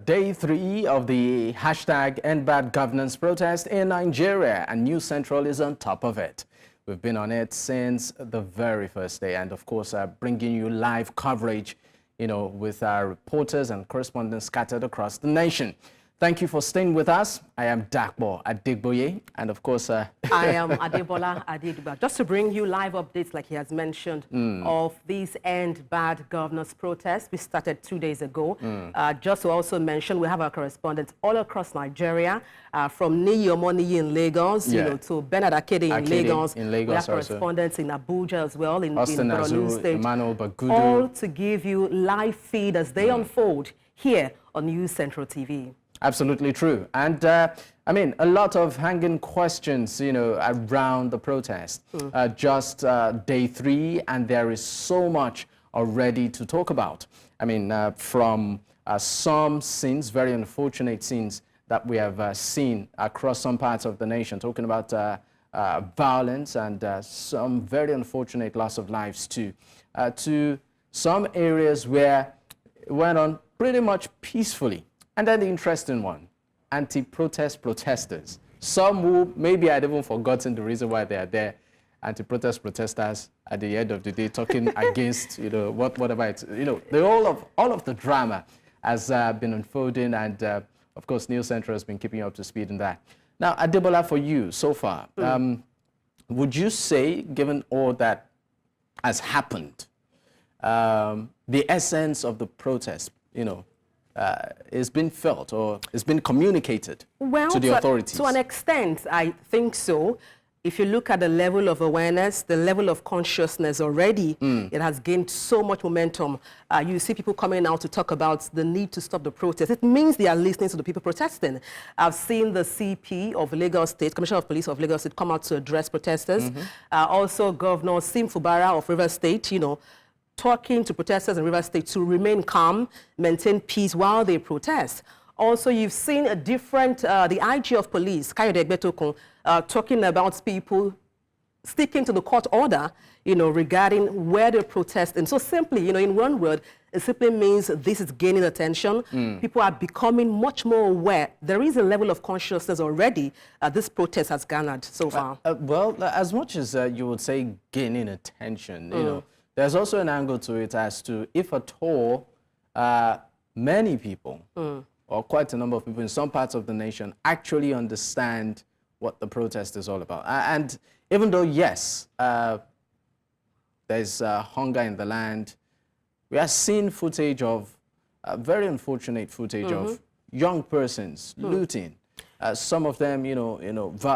Day 3 of the hashtag End Bad Governance protest in Nigeria, and News Central is on top of it. We've been on it since the very first day, and of course bringing you live coverage, with our reporters and correspondents scattered across the nation. Thank you for staying with us. I am Dapo, Adegboye, and of course... I am Adebola, Adedugba. Just to bring you live updates, like he has mentioned, of these End Bad Governance protests. We started 2 days ago. Just to also mention, we have our correspondents all across Nigeria, from Niyi Omoniyi in Lagos, to Bernard Akede in Lagos. We have correspondents in Abuja as well, in Borno State. All to give you live feed as they unfold here on News Central TV. Absolutely true. And a lot of hanging questions, around the protest. Just day 3, and there is so much already to talk about. From some scenes, very unfortunate scenes that we have seen across some parts of the nation, talking about violence and some very unfortunate loss of lives too, to some areas where it went on pretty much peacefully. And then the interesting one, anti-protest protesters. Some who maybe had even forgotten the reason why they are there, anti-protest protesters at the end of the day talking against, whatever it's, all of the drama has been unfolding, and of course, News Central has been keeping you up to speed in that. Now, Adebola, for you so far, would you say, given all that has happened, the essence of the protest, is been felt or is been communicated to the authorities? To an extent, I think so. If you look at the level of awareness, the level of consciousness already, it has gained so much momentum. You see people coming out to talk about the need to stop the protest. It means they are listening to the people protesting. I've seen the CP of Lagos State, Commissioner of Police of Lagos State, come out to address protesters. Also, Governor Sim Fubara of Rivers State, talking to protesters in Rivers State to remain calm, maintain peace while they protest. Also, you've seen a different, the IG of police, Kayode Egbetokun, talking about people sticking to the court order, regarding where they protest. And so simply, in one word, it simply means this is gaining attention. People are becoming much more aware. There is a level of consciousness already this protest has garnered so far. Well, as much as you would say gaining attention, there's also an angle to it as to if at all many people, or quite a number of people in some parts of the nation, actually understand what the protest is all about. And even though, yes, there's hunger in the land, we are seeing footage of, very unfortunate footage of young persons looting. Some of them,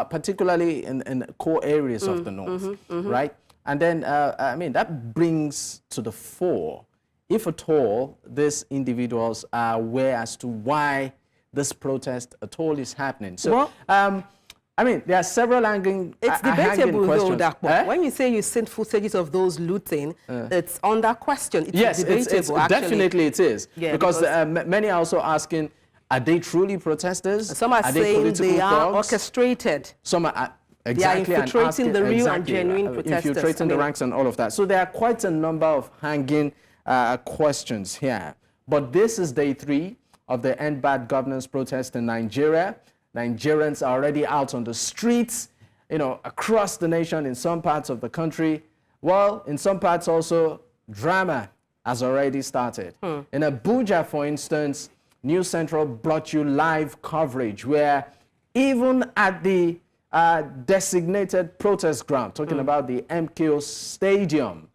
particularly in core areas of the north, right? And then, that brings to the fore, if at all, these individuals are aware as to why this protest at all is happening. So, there are several hanging It's debatable, though, Dapo. When you say you sent footages of those looting, it's under question. It's debatable, actually. Definitely it is. Yeah, because many are also asking, are they truly protesters? Some are saying they are orchestrated. Some are... Exactly, they are infiltrating the real and genuine protesters. Infiltrating the ranks and all of that. So there are quite a number of hanging questions here. But this is day 3 of the End Bad Governance protest in Nigeria. Nigerians are already out on the streets, across the nation, in some parts of the country. Well, in some parts also, drama has already started. In Abuja, for instance, News Central brought you live coverage where even at the designated protest ground, talking about the MKO Stadium,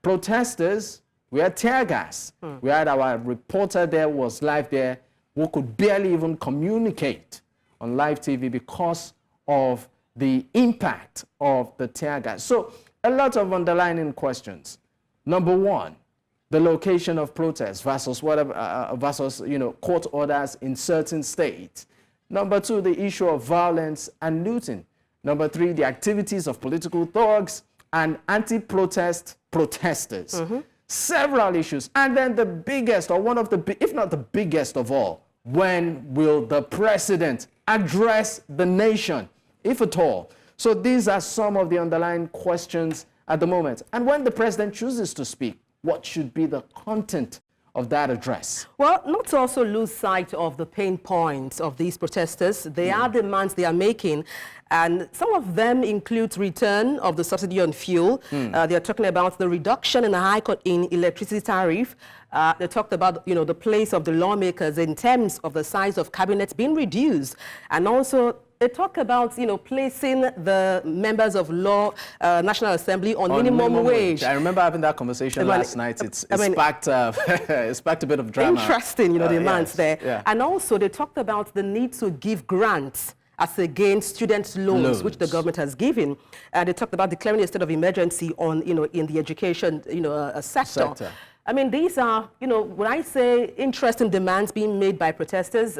protesters, we had tear gas. We had our reporter there, was live there, who could barely even communicate on live TV because of the impact of the tear gas. So a lot of underlying questions. Number one, the location of protests versus whatever, court orders in certain states. Number 2, the issue of violence and looting. Number 3, the activities of political thugs and anti-protest protesters. Several issues. And then the biggest, or one of the, if not the biggest of all, when will the president address the nation, if at all? So these are some of the underlying questions at the moment. And when the president chooses to speak, what should be the content of that address? Well, not to also lose sight of the pain points of these protesters. They are demands they are making, and some of them include return of the subsidy on fuel. They are talking about the reduction in the hike in electricity tariff. They talked about, the place of the lawmakers in terms of the size of cabinets being reduced, and also they talk about, placing the members of National Assembly on minimum wage. I remember having that conversation last night. It's sparked a bit of drama. Interesting, demands yes, there. Yeah. And also they talked about the need to give grants as against student loans, which the government has given. And they talked about declaring a state of emergency on, in the education, sector. I mean, these are, when I say interesting demands being made by protesters,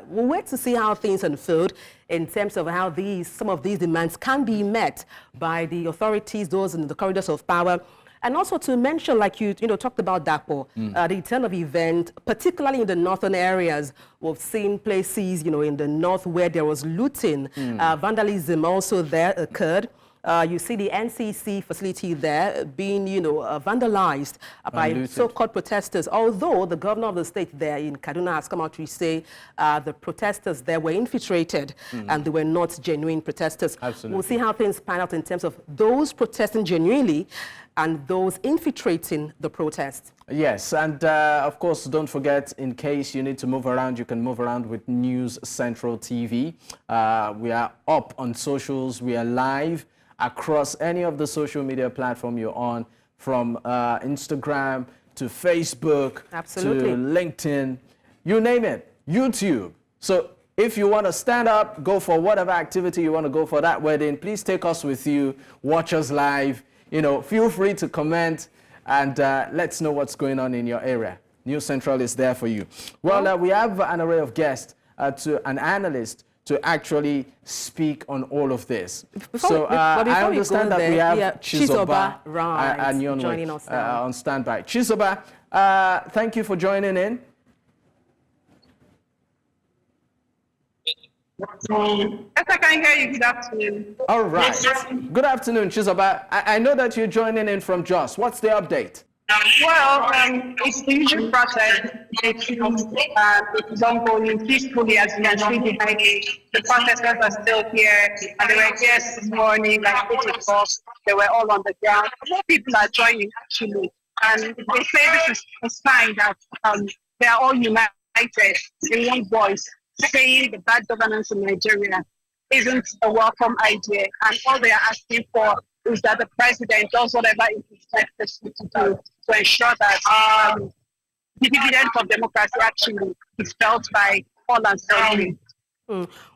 we'll wait to see how things unfold in terms of how some of these demands can be met by the authorities, those in the corridors of power. And also to mention, like you talked about Dapo, the return of event, particularly in the northern areas. We've seen places, in the north where there was looting, vandalism also there occurred. You see the NCC facility there being, vandalized by so-called protesters. Although the governor of the state there in Kaduna has come out to say the protesters there were infiltrated and they were not genuine protesters. Absolutely. We'll see how things pan out in terms of those protesting genuinely and those infiltrating the protest. Yes, and of course, don't forget, in case you need to move around, you can move around with News Central TV. We are up on socials. We are live across any of the social media platform you're on, from Instagram to Facebook to LinkedIn, you name it, YouTube. So if you want to stand up, go for whatever activity you want to go for that wedding, please take us with you, watch us live, feel free to comment and let's know what's going on in your area. News Central is there for you. Well, we have an array of guests, an analyst, to actually speak on all of this. I understand that we have Chizoba and joining us on standby. Chizoba, thank you for joining in. Yes, I can hear you. Good afternoon. All right. Good afternoon, Chizoba. I know that you're joining in from Jos. What's the update? Well, it's the usual process. It's ongoing peacefully, as you can see behind me. The protesters are still here, and they were here this morning, like 8 o'clock. They were all on the ground. More people are joining, actually. And they say this is a sign that they are all united in one voice, saying the bad governance in Nigeria isn't a welcome idea. And all they are asking for is that the president does whatever it is necessary to do to ensure that the dividends of democracy actually is felt by all and sundry.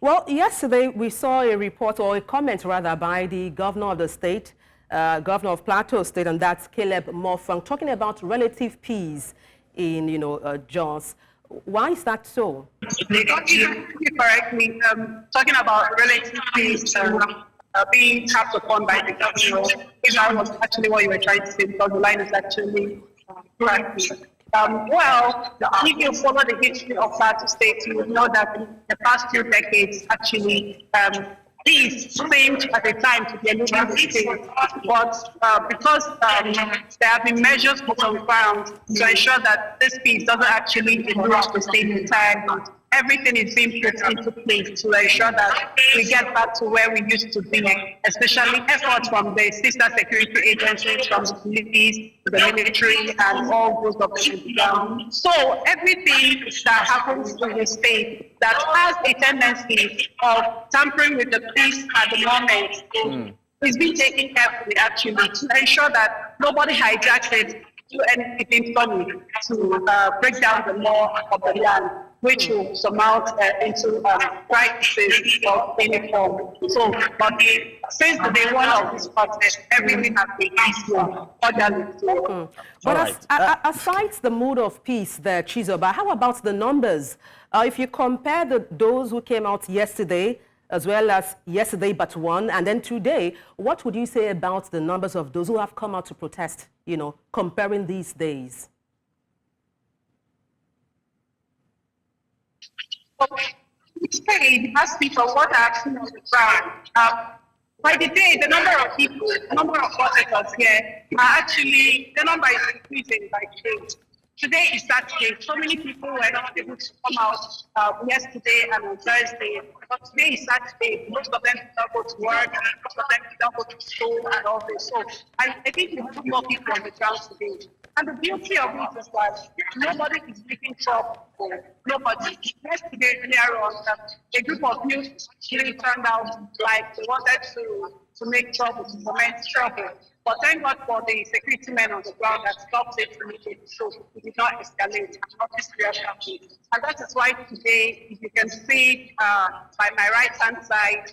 Well, yesterday we saw a report, or a comment rather, by the governor of the state, governor of Plateau State, and that's Caleb Mofang, talking about relative peace in, Jos. Why is that so? Correctly, talking about relative peace being tapped upon by the governor, if that was actually what you were trying to say, because the line is actually correct. Well, if you follow the history of Plateau State, you will know that in the past few decades, actually, peace seemed at the time to be a little state, but because there have been measures put on ground to ensure that this peace doesn't actually enrich the state entirely, everything is being put into place to ensure that we get back to where we used to be, especially efforts from the sister security agencies, from the police, the military, and all those of them. So everything that happens in the state that has a tendency of tampering with the peace at the moment is being taken carefully, actually, to ensure that nobody hijacks it to anything funny to break down the law of the land, which will surmount into crisis of any form. So, but since the day one of this process, everything has been peaceful, orderly. But aside the mood of peace there, Chizoba, how about the numbers? If you compare those who came out yesterday, as well as yesterday but one, and then today, what would you say about the numbers of those who have come out to protest, comparing these days? It has people what are actually on the ground. By the day, the number of people, the number of protesters here are actually, the number is increasing by 3. Today is Saturday. So many people were not able to come out yesterday and on Thursday. But today is Saturday. Most of them did not go to work. Most of them did not go to school and all this. So I think we put more people on the ground today. And the beauty of it is that nobody is making trouble. Nobody. Yesterday, earlier on, a group of youth actually turned out like they wanted to make trouble, to foment trouble. But thank God for the security men on the ground that stopped it immediately, so it did not escalate and nothing serious happened. And that is why today, if you can see by my right-hand side,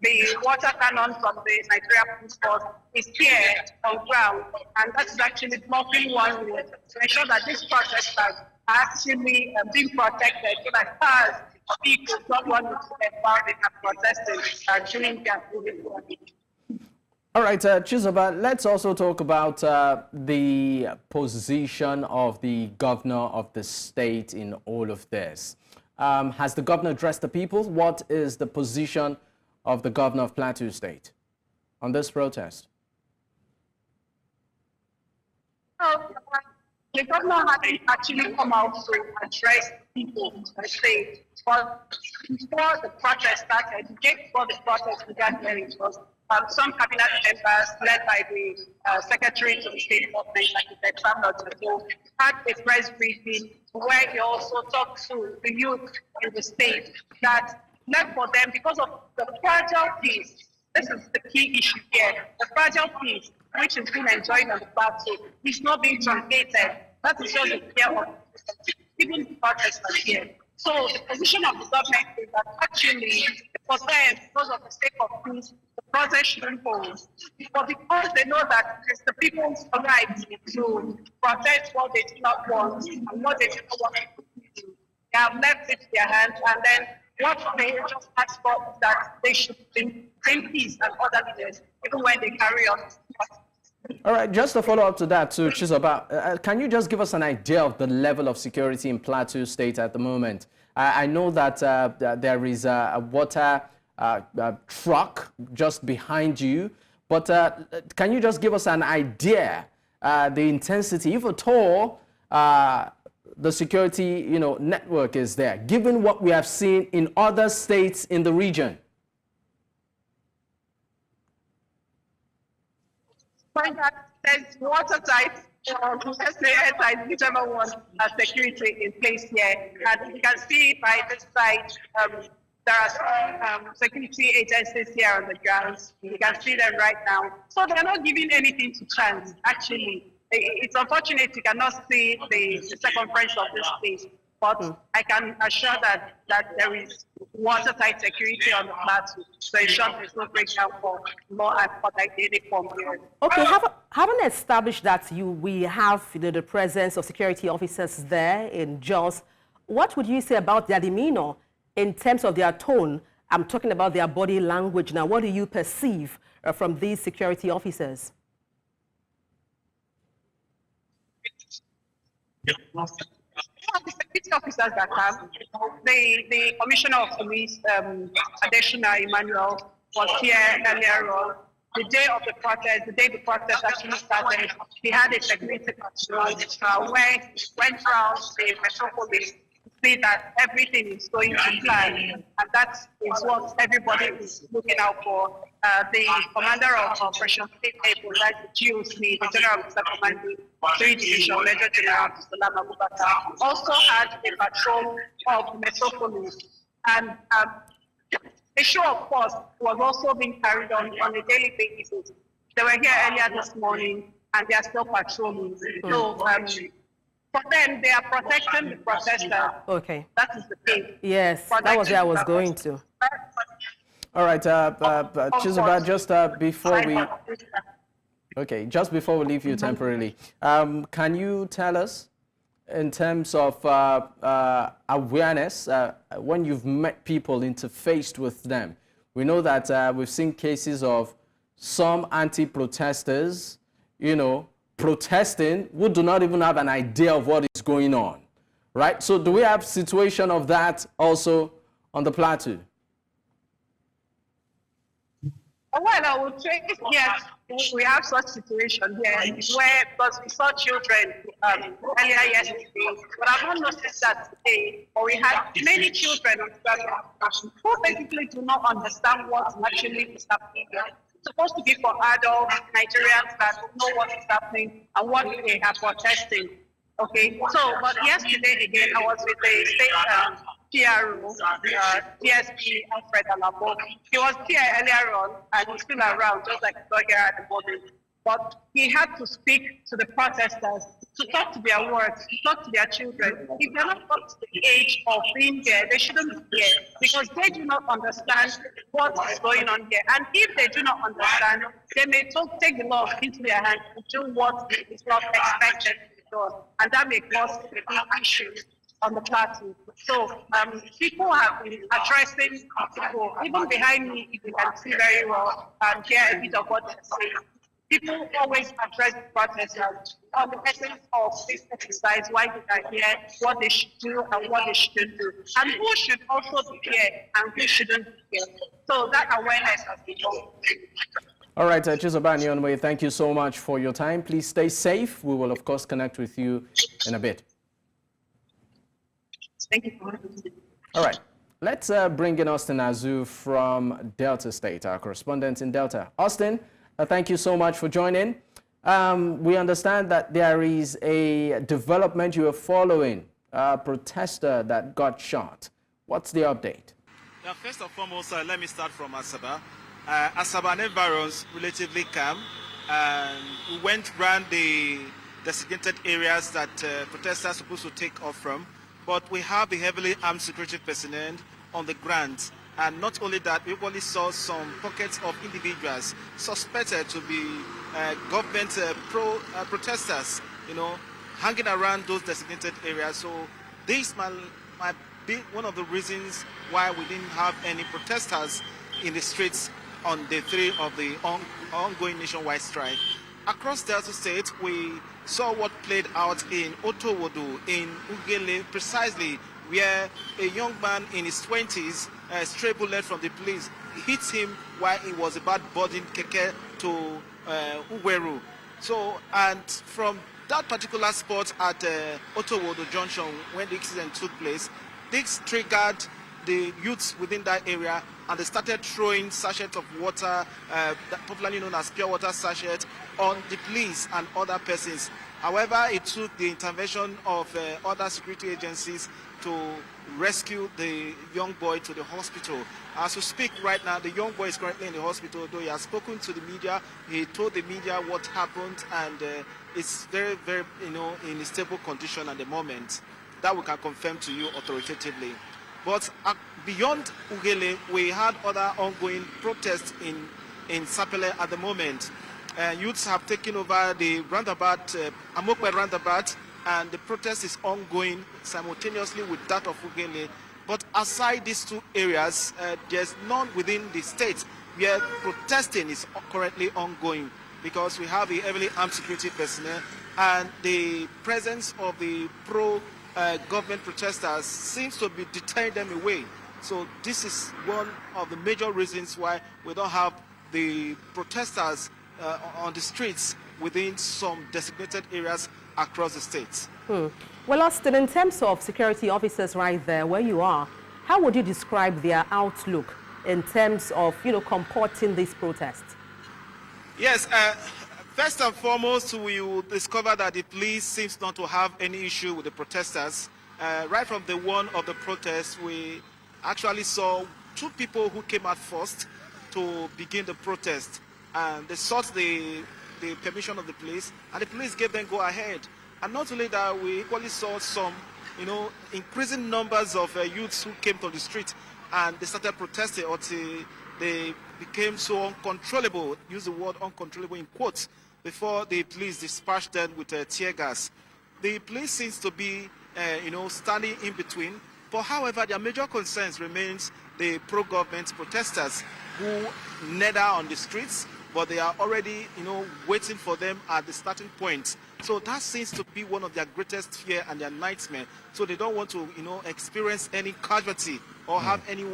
the water cannon from the Nigeria Police Force is here on ground, and that is actually blocking one way to ensure that these protesters are actually being protected, so that cars, people don't want to embark and protesting during their moving work. All right, Chizoba, let's also talk about the position of the governor of the state in all of this. Has the governor addressed the people? What is the position of the governor of Plateau State on this protest? The governor hasn't actually come out to address people per se, but before the protest started, the day before the protest began, there it was some cabinet members led by the secretary to the state government, like the Dapo, had a press briefing where he also talked to the youth in the state that left for them because of the fragile peace. This is the key issue here. The fragile peace, which is being enjoyed on the plateau, is not being truncated. That is just the fear of even the protesters here. So the position of the government is that actually, for them, because of the sake of peace, the process shouldn't hold. But because they know that it's the people's right to protect what they do not want and what they do not want to do, they have left it to their hands, and then what they just ask for is that they should bring peace and orderliness even when they carry on. All right, just a follow-up to that, too, Chizoba. Can you just give us an idea of the level of security in Plateau State at the moment? I know that there is a water truck just behind you, but can you just give us an idea, the intensity, if at all, the security network is there, given what we have seen in other states in the region? There's watertight, let's say airtight, whichever one has security in place here. And you can see by this side, there are some security agencies here on the ground. You can see them right now. So they're not giving anything to chance, actually. It's unfortunate you cannot see the circumference of this place, but I can assure that there is watertight security on the plateau to ensure there's no breakdown for law and for dynamic form here. Okay, having established that we have the presence of security officers there in Jos, what would you say about their demeanor in terms of their tone? I'm talking about their body language now. What do you perceive from these security officers? The security officers that come, the Commissioner of Police, Adeshina Emmanuel, was here earlier on. The day of the protest, the day the protest actually started, he had a security patrol where he went around the metropolis to see that everything is going to plan. And that is what everybody is looking out for. The commander of Operation Taiwo, like the GOC, the General Officer Commanding 3 Division, Major General Adebola, also had a patrol of Metropolis. And the show of force was also being carried on a daily basis. They were here earlier this morning, and they are still patrolling. So for them, they are protecting the protesters. Okay. That is the thing. Yes, that was where I was going to. All right, Chizoba, just before we leave you temporarily, can you tell us, in terms of awareness, when you've met people, interfaced with them, we know that we've seen cases of some anti-protesters, protesting, who do not even have an idea of what is going on, right? So do we have situation of that also on the plateau? Well, I would say yes, we have such situation here where, because we saw children earlier yesterday, but I've not noticed that today, but we had many children on Instagram who basically do not understand what actually is happening here. It's supposed to be for adults, Nigerians that know what is happening and what they are protesting. Okay, so, but yesterday again, I was with the state PRO, DSP Alfred Dapo. He was here earlier on and he's still around, just like he's here at the moment. But he had to speak to the protesters, to talk to their words, to talk to their children. If they're not up to the age of being there, they shouldn't be here because they do not understand what is going on here. And if they do not understand, they may take the law into their hands to do what is not expected to be done. And that may cause a big issue on the platform. So people have been addressing people, even behind me, if you can see very well and hear a bit of what they're saying. People always address protesters on the essence of this exercise, why they are here, what they should do and what they shouldn't do, and who should also be here and who shouldn't be here. So that awareness has been done. All right, Chizoba Onwe, thank you so much for your time. Please stay safe. We will, of course, connect with you in a bit. Thank you for having me. All right, let's bring in Austin Azu from Delta State, our correspondent in Delta. Austin, thank you so much for joining. We understand that there is a development you are following, a protester that got shot. What's the update? Yeah, first and foremost, let me start from Asaba. Asaba and environs relatively calm. We went around the designated areas that protesters are supposed to take off from, but we have the heavily armed security personnel on the ground. And not only that, we only saw some pockets of individuals suspected to be government protesters, hanging around those designated areas. So this might be one of the reasons why we didn't have any protesters in the streets on day 3 of the ongoing nationwide strike. Across Delta State, we saw what played out in Otowodo, in Ugele, precisely where a young man in his 20s, a stray bullet from the police, hit him while he was about boarding keke to Uweru. So, and from that particular spot at Otowodo Junction, when the accident took place, this triggered the youths within that area, and they started throwing sachets of water, popularly known as pure water sachet, on the police and other persons. However, it took the intervention of other security agencies to rescue the young boy to the hospital. As we speak right now, the young boy is currently in the hospital, though he has spoken to the media. He told the media what happened, and it's very, very, in a stable condition at the moment. That we can confirm to you authoritatively. But beyond Ugele, we had other ongoing protests in Sapele at the moment. Youths have taken over the roundabout, Amokwe roundabout, and the protest is ongoing simultaneously with that of Ugele. But aside these two areas, there's none within the state where protesting is currently ongoing, because we have the heavily armed security personnel, and the presence of the pro-government protesters seems to be deterring them away. So this is one of the major reasons why we don't have the protesters on the streets within some designated areas across the state. Well, Austin, in terms of security officers right there where you are, how would you describe their outlook in terms of, comporting these protests? Yes, first and foremost, we will discover that the police seems not to have any issue with the protesters. Right from the one of the protests, we actually saw 2 people who came out first to begin the protest, and they sought the permission of the police, and the police gave them go ahead. And not only that, we equally saw some, increasing numbers of youths who came to the street, and they started protesting until they became so uncontrollable, use the word uncontrollable in quotes, before the police dispatched them with tear gas. The police seems to be, standing in between, but however, their major concerns remains the pro-government protesters who nether on the streets, but they are already, waiting for them at the starting point. So that seems to be one of their greatest fear and their nightmare. So they don't want to, experience any casualty or have any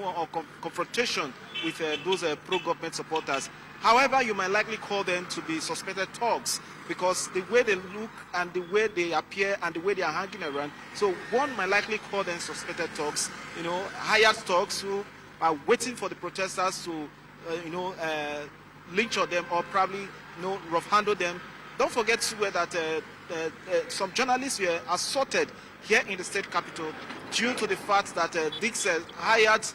confrontation with those pro-government supporters. However, you might likely call them to be suspected thugs because the way they look and the way they appear and the way they are hanging around. So one might likely call them suspected thugs, hired thugs who are waiting for the protesters to, lynch on them or probably, rough handle them. Don't forget too that some journalists were assaulted here in the state capital due to the fact that these hired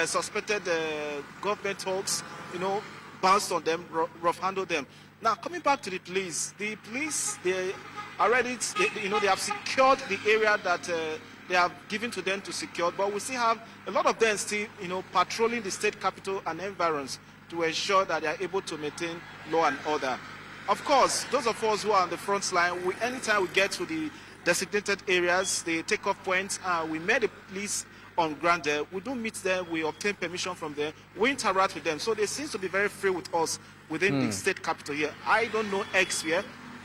suspected government thugs, bounced on them, rough handled them. Now, coming back to the police, they already, they have secured the area that they have given to them to secure, but we still have a lot of them still, patrolling the state capital and environs to ensure that they are able to maintain law and order. Of course, those of us who are on the front line, anytime we get to the designated areas, the takeoff points, we met the police on ground there. We don't meet them, we obtain permission from them, we interact with them. So they seem to be very free with us within the state capital here. I don't know elsewhere.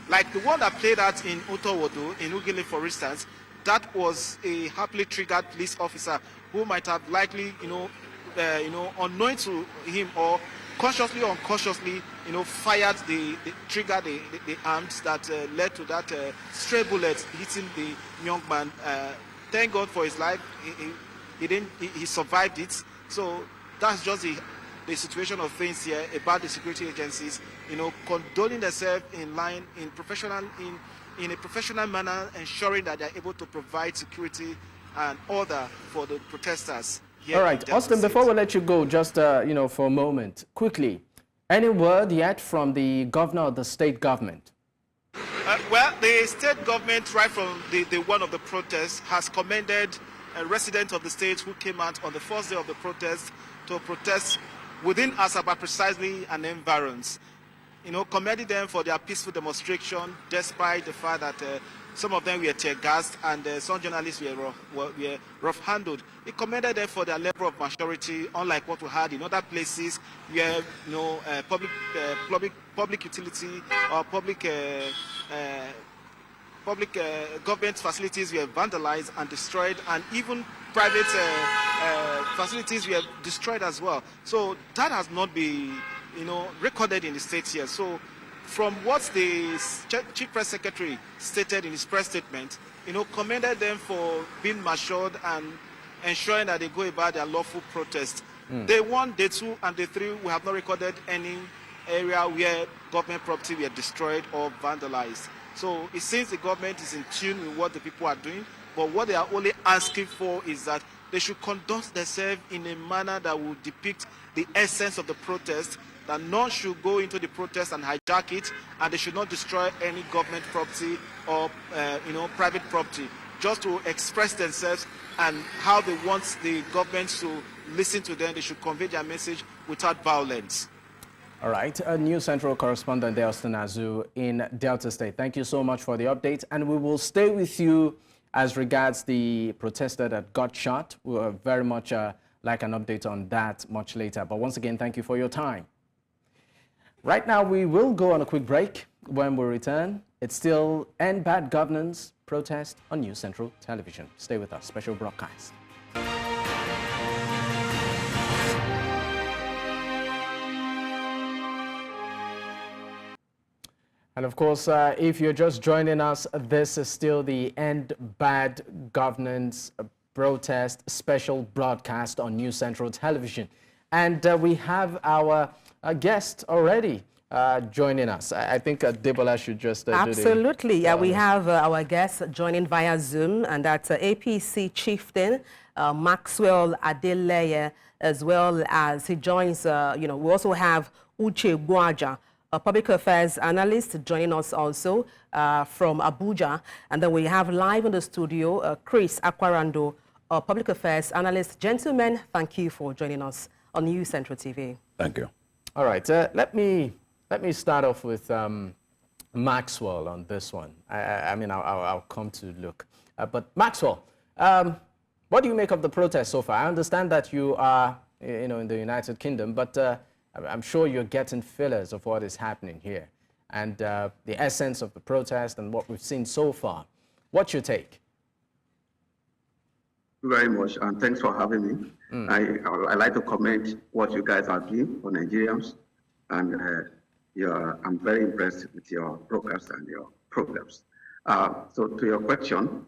Like the one that played out in Otowodo, in Ugile, for instance, that was a happily triggered police officer who might have likely, unknowing to him or consciously or unconsciously, fired triggered the arms that led to that stray bullet hitting the young man. Thank God for his life. He survived it. So that's just the situation of things here about the security agencies, condoning themselves in a professional manner, ensuring that they're able to provide security and order for the protesters. All right, Austin, before we let you go, just for a moment, quickly, any word yet from the governor of the state government? Well, the state government, right from the one of the protests, has commended residents of the state who came out on the first day of the protest to protest within Asaba precisely and environs. Commended them for their peaceful demonstration, despite the fact that some of them were tear-gassed and some journalists were rough-handled. He commended them for their level of maturity, unlike what we had in other places where public utility or public government facilities were vandalized and destroyed, and even private facilities were destroyed as well. So that has not been, recorded in the state here. So from what the Chief Press Secretary stated in his press statement, commended them for being matured and ensuring that they go about their lawful protest. Day 1, day 2, and day 3, we have not recorded any area where government property were destroyed or vandalized. So it seems the government is in tune with what the people are doing, but what they are only asking for is that they should conduct themselves in a manner that will depict the essence of the protest, that none should go into the protest and hijack it, and they should not destroy any government property or private property, just to express themselves and how they want the government to listen to them. They should convey their message without violence. All right, a News Central correspondent there, Austin Azu in Delta State. Thank you so much for the update, and we will stay with you as regards the protester that got shot. We'll very much like an update on that much later. But once again, thank you for your time. Right now, we will go on a quick break. When we return, it's still End Bad Governance protest on News Central Television. Stay with us. Special broadcast. And of course, if you're just joining us, this is still the End Bad Governance protest special broadcast on News Central Television. And we have our guest already joining us. I think Adebola should just Absolutely. Yeah, we have our guest joining via Zoom, and that's APC Chieftain Maxwell Adeleye, as well as he joins, we also have Uche Gwaja, a public affairs analyst, joining us also from Abuja. And then we have live in the studio, Chris Akwarando, a public affairs analyst. Gentlemen, thank you for joining us on News Central TV. Thank you. All right, let me start off with Maxwell on this one. I mean, I'll come to look. But Maxwell, what do you make of the protest so far? I understand that you are, in the United Kingdom, but I'm sure you're getting feelers of what is happening here and the essence of the protest and what we've seen so far. What's your take? Very much, and thanks for having me. I like to comment what you guys are doing for Nigerians. and I'm very impressed with your programs and your programs. So to your question,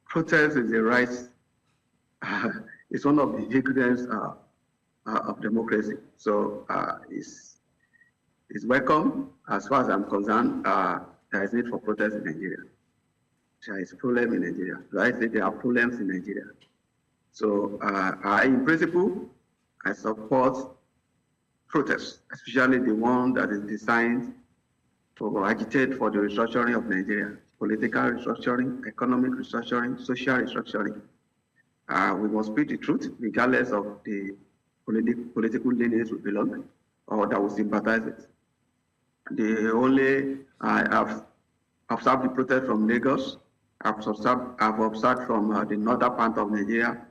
protest is a right, it's one of the ingredients of democracy. So it's welcome. As far as I'm concerned, there is need for protest in Nigeria. There is a problem in Nigeria. I say there are problems in Nigeria. So in principle, I support protests, especially the one that is designed to agitate for the restructuring of Nigeria, political restructuring, economic restructuring, social restructuring. We must speak the truth, regardless of the political lineage we belong or that we sympathize with. I've observed the protest from Lagos. I've observed from the northern part of Nigeria.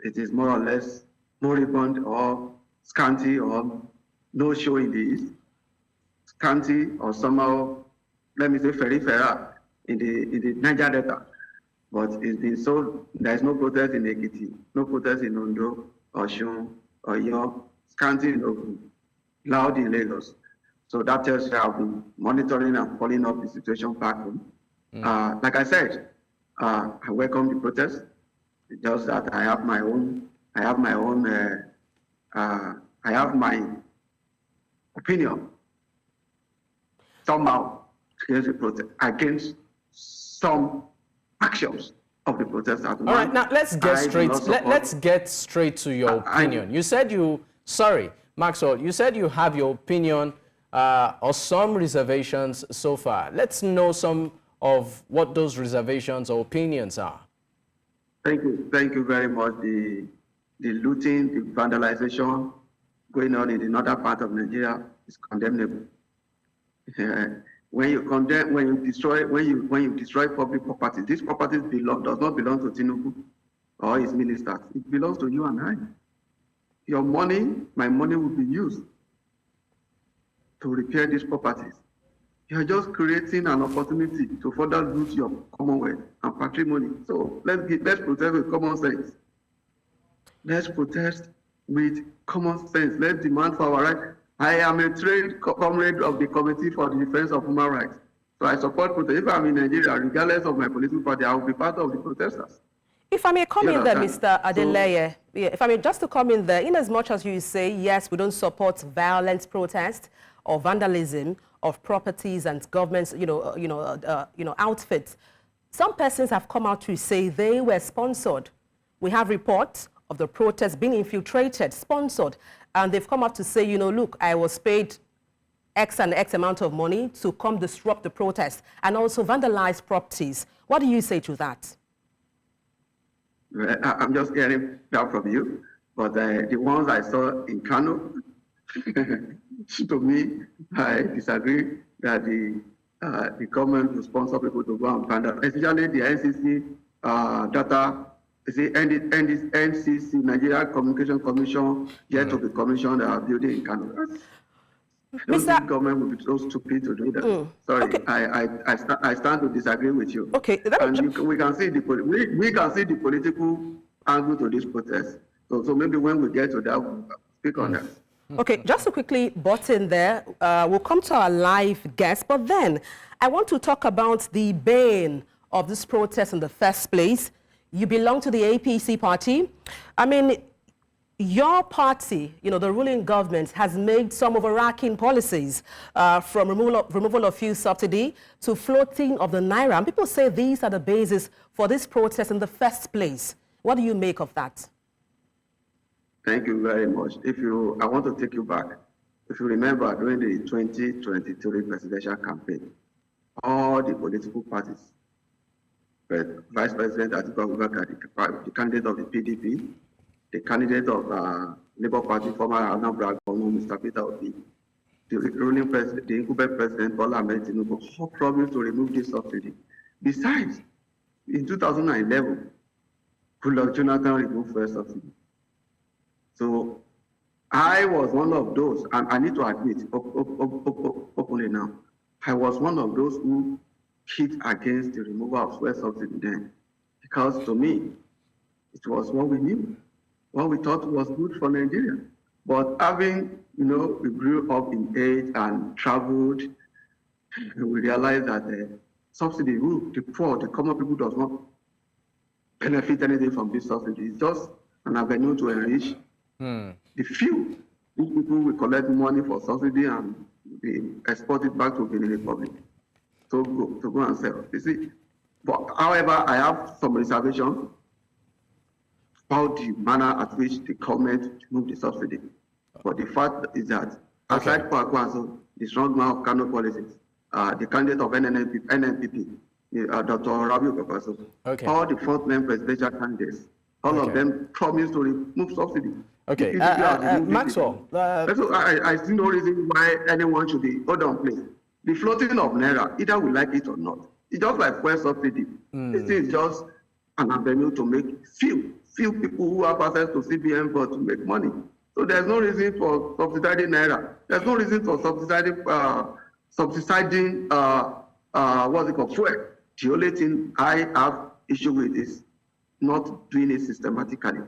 It is more or less moribund or scanty or no show in the east. Scanty or somehow, let me say, peripheral in the Niger Delta. But it's been so, there's no protest in Ekiti, no protest in Ondo, Osun, Oyo, scanty in Ogun, loud in Lagos. So that tells you I've been monitoring and following up the situation back home. Like I said, I welcome the protest. It's just that I have my opinion somehow against the protest, against some actions of the protest. All right, now let's get straight to your opinion. You said Maxwell, you said you have your opinion or some reservations so far. Let's know some of what those reservations or opinions are. Thank you very much. The looting, the vandalization going on in the northern part of Nigeria is condemnable. When you destroy public property, these properties does not belong to Tinubu or his ministers. It belongs to you and I. Your money, my money will be used to repair these properties. You're just creating an opportunity to further loot your commonwealth and patrimony. So let's protest with common sense. Let's protest with common sense. Let's demand for our rights. I am a trained comrade of the Committee for the Defense of Human Rights. So I support protest. If I'm in Nigeria, regardless of my political party, I will be part of the protesters. If I may come in there, Mr. Adeleye, if I may just to come in there, in as much as you say, yes, we don't support violent protest or vandalism of properties and governments, outfits. Some persons have come out to say they were sponsored. We have reports of the protests being infiltrated, sponsored, and they've come out to say, look, I was paid X and X amount of money to come disrupt the protest and also vandalize properties. What do you say to that? I'm just hearing that from you, but the ones I saw in Kano, to me, I disagree that the government will sponsor people to go and vandalize, especially the NCC data. The NCC, Nigeria Communication Commission, yet to be commissioned building in Kano. I don't think government will be so stupid to do that. Sorry, okay. I stand to disagree with you. Okay, and we can see the political angle to this protest. So maybe when we get to that, we'll speak on that. Okay, just to quickly butt in there, we'll come to our live guest, but then I want to talk about the bane of this protest in the first place. You belong to the APC party. I mean, your party, the ruling government, has made some overarching policies from removal of fuel subsidy to floating of the naira. And people say these are the basis for this protest in the first place. What do you make of that? Thank you very much. I want to take you back. If you remember, during the 2023 presidential campaign, all the political parties, Vice President Adegboye, the candidate of the PDP, the candidate of Labour Party, former Anambra Governor, Mr. Peter Obi, the ruling president, the incumbent president, Bola Ahmed Tinubu, all promised to remove this subsidy. Besides, in 2011, Goodluck Jonathan removed first subsidy. So I was one of those, and I need to admit openly now, I was one of those who hit against the removal of fuel subsidy then, because to me, it was what we knew, what we thought was good for Nigeria. But having you know, we grew up in age and traveled, and we realized that subsidy, the poor, the common people does not benefit anything from this subsidy. It's just an avenue to enrich the few. These people will collect money for subsidy and they export it back to Benin Republic to go and sell. You see, but however, I have some reservations about the manner at which the government removed the subsidy. But the fact is that aside from Akwanso, the strong man of Kano politics, the candidate of NNPP, Dr. Rabi Okapaso, all the frontline presidential candidates, all of them promised to remove subsidy. Okay, Maxwell. So I see no reason why anyone should be, hold on please. The floating of Naira, either we like it or not, it's just like fuel subsidy. This is just an avenue to make few people who have access to CBN but to make money. So there's no reason for subsidizing Naira. There's no reason for subsidizing what's it called, fuel. The only thing I have issue with is not doing it systematically.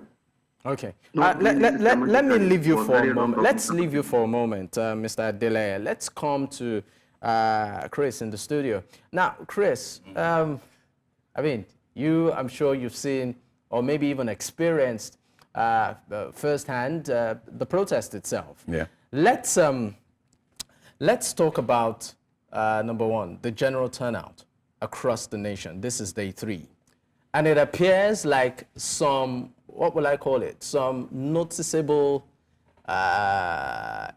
Okay. Let me leave you for a moment. Let's leave you for a moment, Mr. Adeleye. Let's come to Chris in the studio. Now, Chris, I mean, I'm sure you've seen or maybe even experienced firsthand the protest itself. Yeah. Let's talk about number one, the general turnout across the nation. This is day 3, and it appears like some, what will I call it? Some noticeable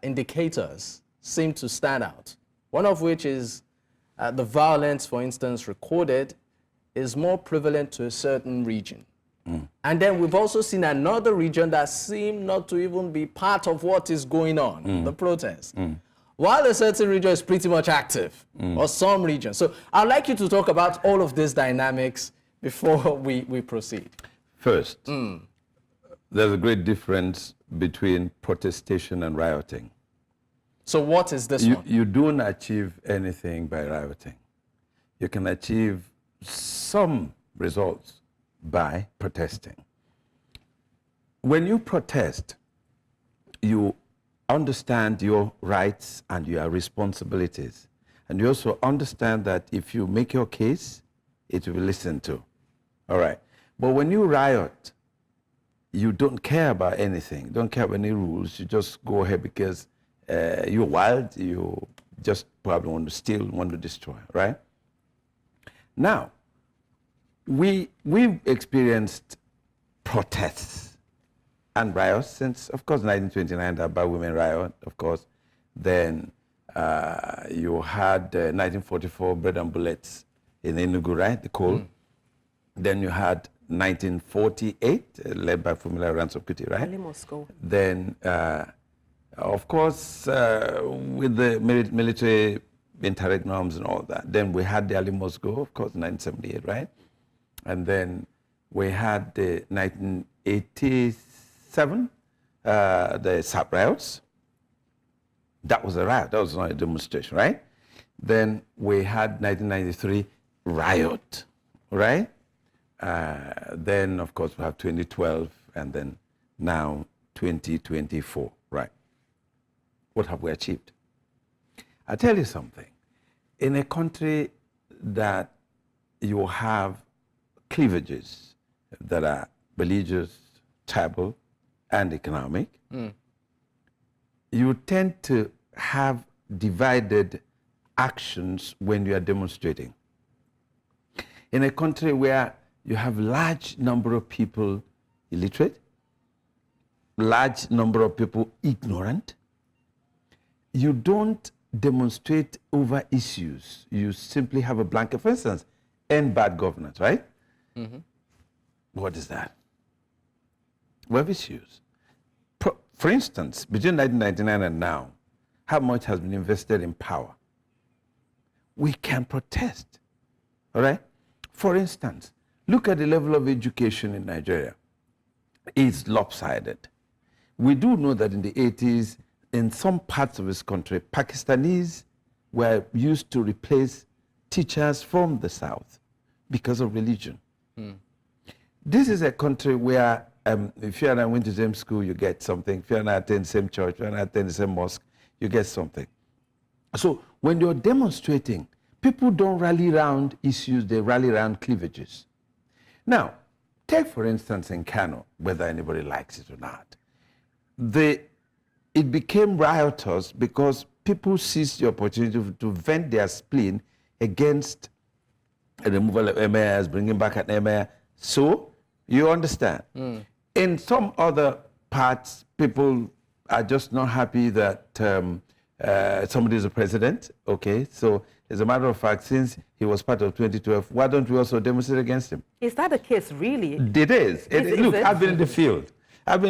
indicators seem to stand out. One of which is the violence, for instance, recorded is more prevalent to a certain region. And then we've also seen another region that seemed not to even be part of what is going on, the protest. While a certain region is pretty much active, or some regions. So I'd like you to talk about all of these dynamics before we proceed. First, there's a great difference between protestation and rioting. So what is this one? You don't achieve anything by rioting. You can achieve some results by protesting. When you protest, you understand your rights and your responsibilities. And you also understand that if you make your case, it will be listened to. All right. But when you riot, you don't care about anything, don't care about any rules. You just go ahead because you're wild, you just probably want to steal, want to destroy, right? Now, we've experienced protests and riots since, of course, 1929, the Aba Women Riot, of course. Then you had 1944 Bread and Bullets in Enugu, right, the coal. Then you had 1948, led by Fumila Ransom-Kuti, right? Then, of course, with the military interregnums and all that. Then we had the Ali Moscow, of course, 1978, right? And then we had the 1987, the SAP riots. That was a riot, that was not a demonstration, right? Then we had 1993 riot, right? Then, of course, we have 2012, and then now 2024, right? What have we achieved? I'll tell you something. In a country that you have cleavages that are religious, tribal, and economic, you tend to have divided actions when you are demonstrating. In a country where you have large number of people illiterate, large number of people ignorant, you don't demonstrate over issues. You simply have a blanket. For instance, end bad governance, right? What is that? We have issues. For instance, between 1999 and now, how much has been invested in power? We can protest, all right? For instance, look at the level of education in Nigeria. It's lopsided. We do know that in the 80s, in some parts of this country, Pakistanis were used to replace teachers from the South because of religion. This is a country where if you and I went to the same school, you get something. If you and I attend the same church, if you and I attend the same mosque, you get something. So when you're demonstrating, people don't rally around issues, they rally around cleavages. Now, take for instance in Kano, whether anybody likes it or not. It became riotous because people seized the opportunity to vent their spleen against the removal of emirs, bringing back an emir. So, you understand. In some other parts, people are just not happy that somebody is a president. Okay, so as a matter of fact, since he was part of 2012, why don't we also demonstrate against him? Is that the case, really? It is. Look, I've been in the field. I'm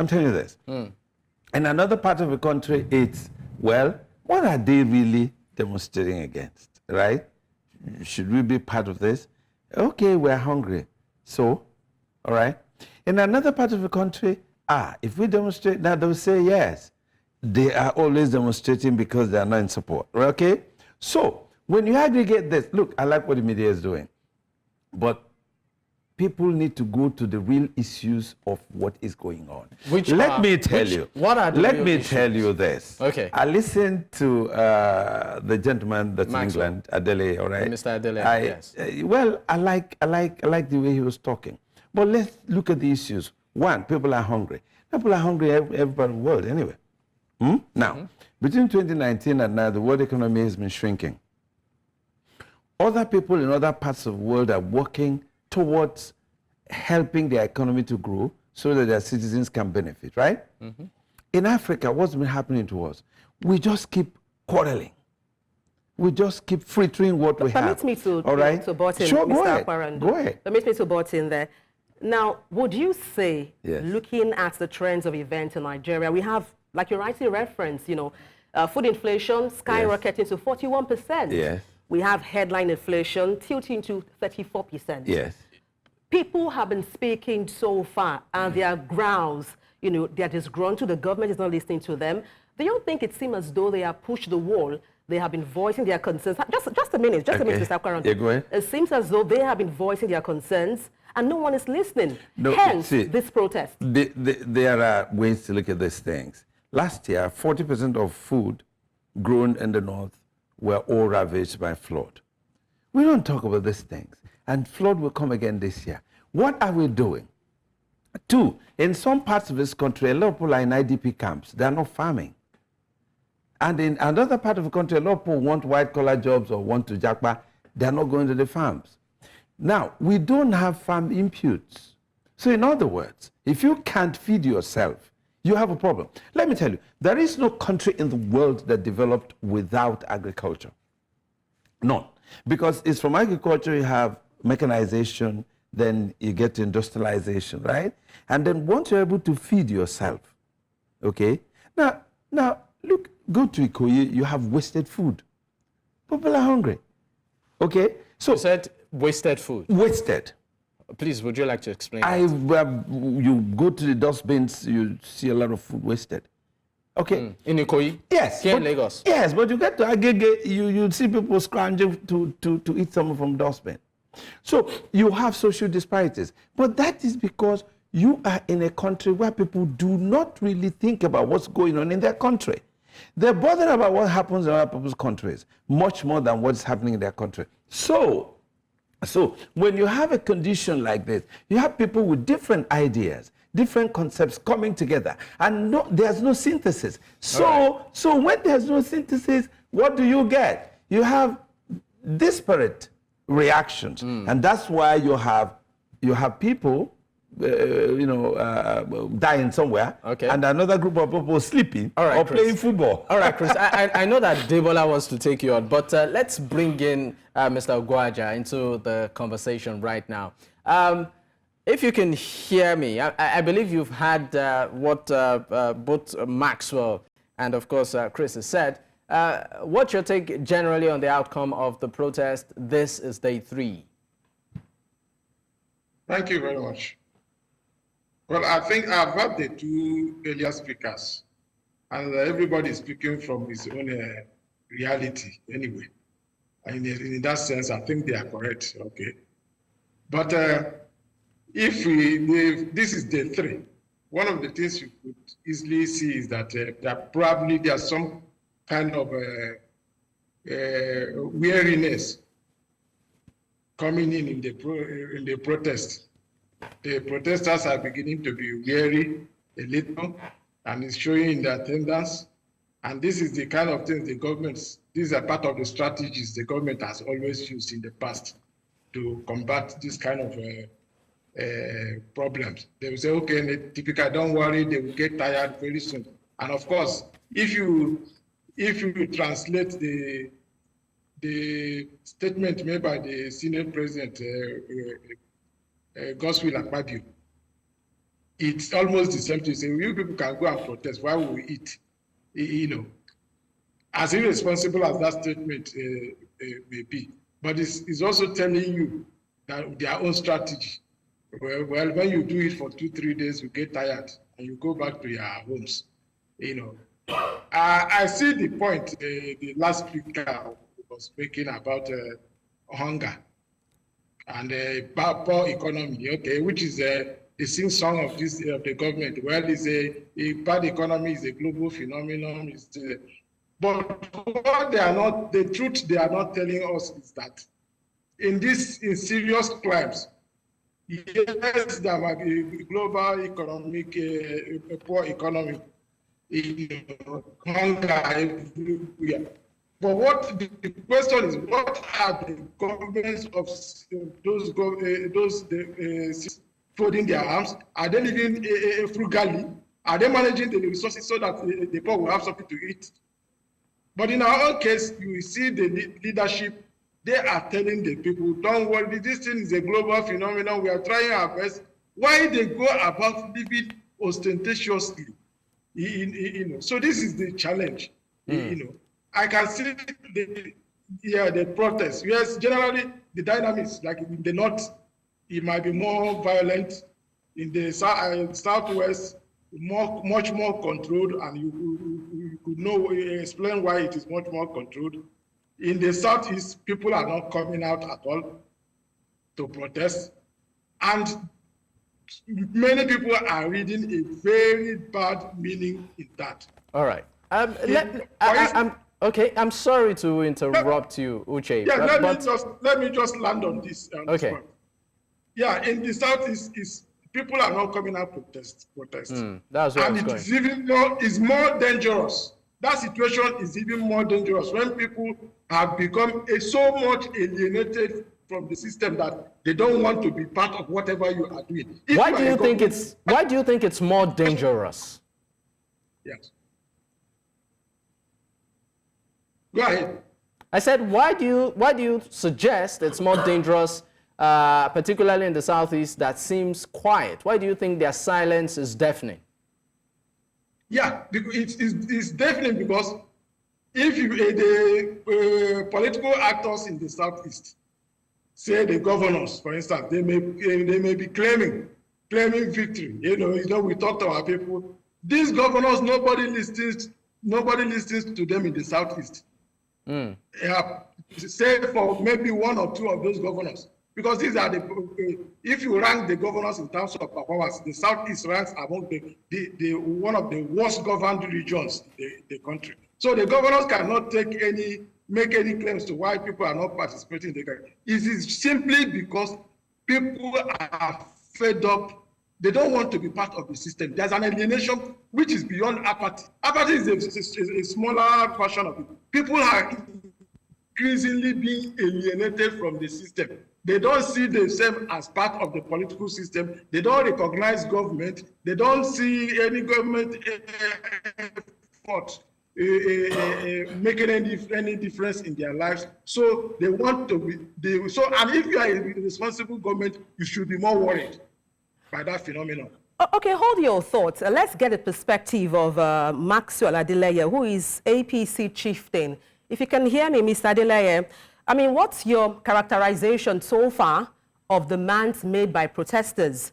telling you this. In another part of the country, it's, well, what are they really demonstrating against, right? Should we be part of this? Okay, we're hungry. So, all right. In another part of the country, if we demonstrate now, they'll say yes. They are always demonstrating because they are not in support, okay? So, when you aggregate this, look, I like what the media is doing, but people need to go to the real issues of what is going on. Let me tell you this. Okay. I listened to the gentleman that's Maxwell. In England, Adeleye, all right? Mr. Adeleye, yes. Well, I like the way he was talking. But let's look at the issues. One, people are hungry. People are hungry everywhere in the world anyway. Now, between 2019 and now, the world economy has been shrinking. Other people in other parts of the world are working towards helping their economy to grow so that their citizens can benefit, right? In Africa, what's been happening to us? We just keep quarreling. We just keep frittering what we have. Permit me to, all right? to butt in, sure, Mr. Go ahead. Permit me to butt in there. Now, would you say, yes, looking at the trends of events in Nigeria, we have, like you rightly referenced, food inflation skyrocketing, yes, to 41%. Yes. We have headline inflation tilting to 34%. Yes. People have been speaking so far, and their grounds, they are disgruntled. The government is not listening to them. Do you think it seems as though they have pushed the wall? They have been voicing their concerns. Just a minute, Mr. Kwaran. Yeah, go ahead. It seems as though they have been voicing their concerns, and no one is listening. No, hence, see, this protest. There are ways to look at these things. Last year, 40% of food grown in the north were all ravaged by flood. We don't talk about these things. And flood will come again this year. What are we doing? Two, in some parts of this country, a lot of people are in IDP camps. They are not farming. And in another part of the country, a lot of people want white-collar jobs or want to jackpot. They are not going to the farms. Now, we don't have farm inputs. So in other words, if you can't feed yourself, you have a problem. Let me tell you, there is no country in the world that developed without agriculture. None. Because it's from agriculture you have mechanization, then you get to industrialization, right? And then once you're able to feed yourself, okay? Now look, go to Ikoyi, you have wasted food. People are hungry, okay? So you said wasted food. Wasted. Please, would you like to explain you go to the dustbins, you see a lot of food wasted. Okay. In Ikoyi? Yes. Here in Lagos? Yes, but you get to Agege, you see people scrounging to eat something from dustbin. So you have social disparities. But that is because you are in a country where people do not really think about what's going on in their country. They're bothered about what happens in other people's countries, much more than what's happening in their country. So when you have a condition like this, you have people with different ideas, different concepts coming together, and there's no synthesis. So when there's no synthesis, what do you get? You have disparate reactions, and that's why you have people dying somewhere, okay, and another group of people sleeping or Chris, playing football. All right, Chris, I know that Adebola wants to take you on, but let's bring in Mr. Ogwaja into the conversation right now. If you can hear me, I believe you've had what both Maxwell and, of course, Chris has said. What's your take generally on the outcome of the protest? This is day 3. Thank you very much. Well, I think I've heard the two earlier speakers, and everybody is speaking from his own reality anyway. And in that sense, I think they are correct, okay. But this is day 3, one of the things you could easily see is that there's some kind of weariness coming in the protest. The protesters are beginning to be weary a little, and it's showing in their attendance. And this is the kind of things these are part of the strategies the government has always used in the past to combat this kind of problems. They will say, okay, typical, don't worry, they will get tired very soon. And of course, if you translate the statement made by the Senate President, Godswill Akpabio, it's almost the same to say, you people can go and protest, why will we eat? You know, as irresponsible as that statement may be, but it's also telling you that their own strategy. Well, when you do it for 2-3 days, you get tired and you go back to your homes. You know, I see the point the last speaker was making about hunger and poor economy. Okay, which is the sing-song of the government. Well, it's a bad economy is a global phenomenon. But what the truth they are not telling us is that in serious crimes, yes, there might be global economic, poor economy, hunger everywhere. But what the question is, what are the governments of those folding their arms? Are they living frugally? Are they managing the resources so that the poor will have something to eat? But in our own case, you will see the leadership, they are telling the people, don't worry, this thing is a global phenomenon, we are trying our best. Why they go about living ostentatiously? You know, so this is the challenge. You know, I can see the protests. Yes, generally the dynamics, like in the north, it might be more violent. In the southwest, much more controlled, and you could explain why it is much more controlled. In the southeast, people are not coming out at all to protest, and many people are reading a very bad meaning in that. All right. Okay, I'm sorry to interrupt you, Uche. Yeah, let me just land on this. Okay. This yeah, in the southeast, people are not coming out protest. That's where and it's more dangerous. That situation is even more dangerous when people have become so much alienated from the system that they don't want to be part of whatever you are doing. Why do you think it's more dangerous? Yes. Go ahead. I said, why do you suggest it's more dangerous, particularly in the southeast, that seems quiet? Why do you think their silence is deafening? Yeah, it's deafening because if the political actors in the southeast, say the governors, for instance, they may be claiming victory. You know, we talk to our people. These governors, nobody listens to them in the southeast. Say for maybe 1 or 2 of those governors, because these are if you rank the governors in terms of performance, the southeast ranks among the one of the worst governed regions in the country. So the governors cannot make any claims to why people are not participating in the country. It is simply because people are fed up. They don't want to be part of the system. There's an alienation which is beyond apathy. Apathy is a smaller version of it. People are increasingly being alienated from the system. They don't see themselves as part of the political system. They don't recognize government. They don't see any government effort making any difference in their lives. So they want to be. And if you are a responsible government, you should be more worried by that phenomenon. Okay, hold your thoughts. Let's get a perspective of Maxwell Adeleye, who is APC Chieftain. If you can hear me, Mr. Adeleye, I mean, what's your characterization so far of the demands made by protesters?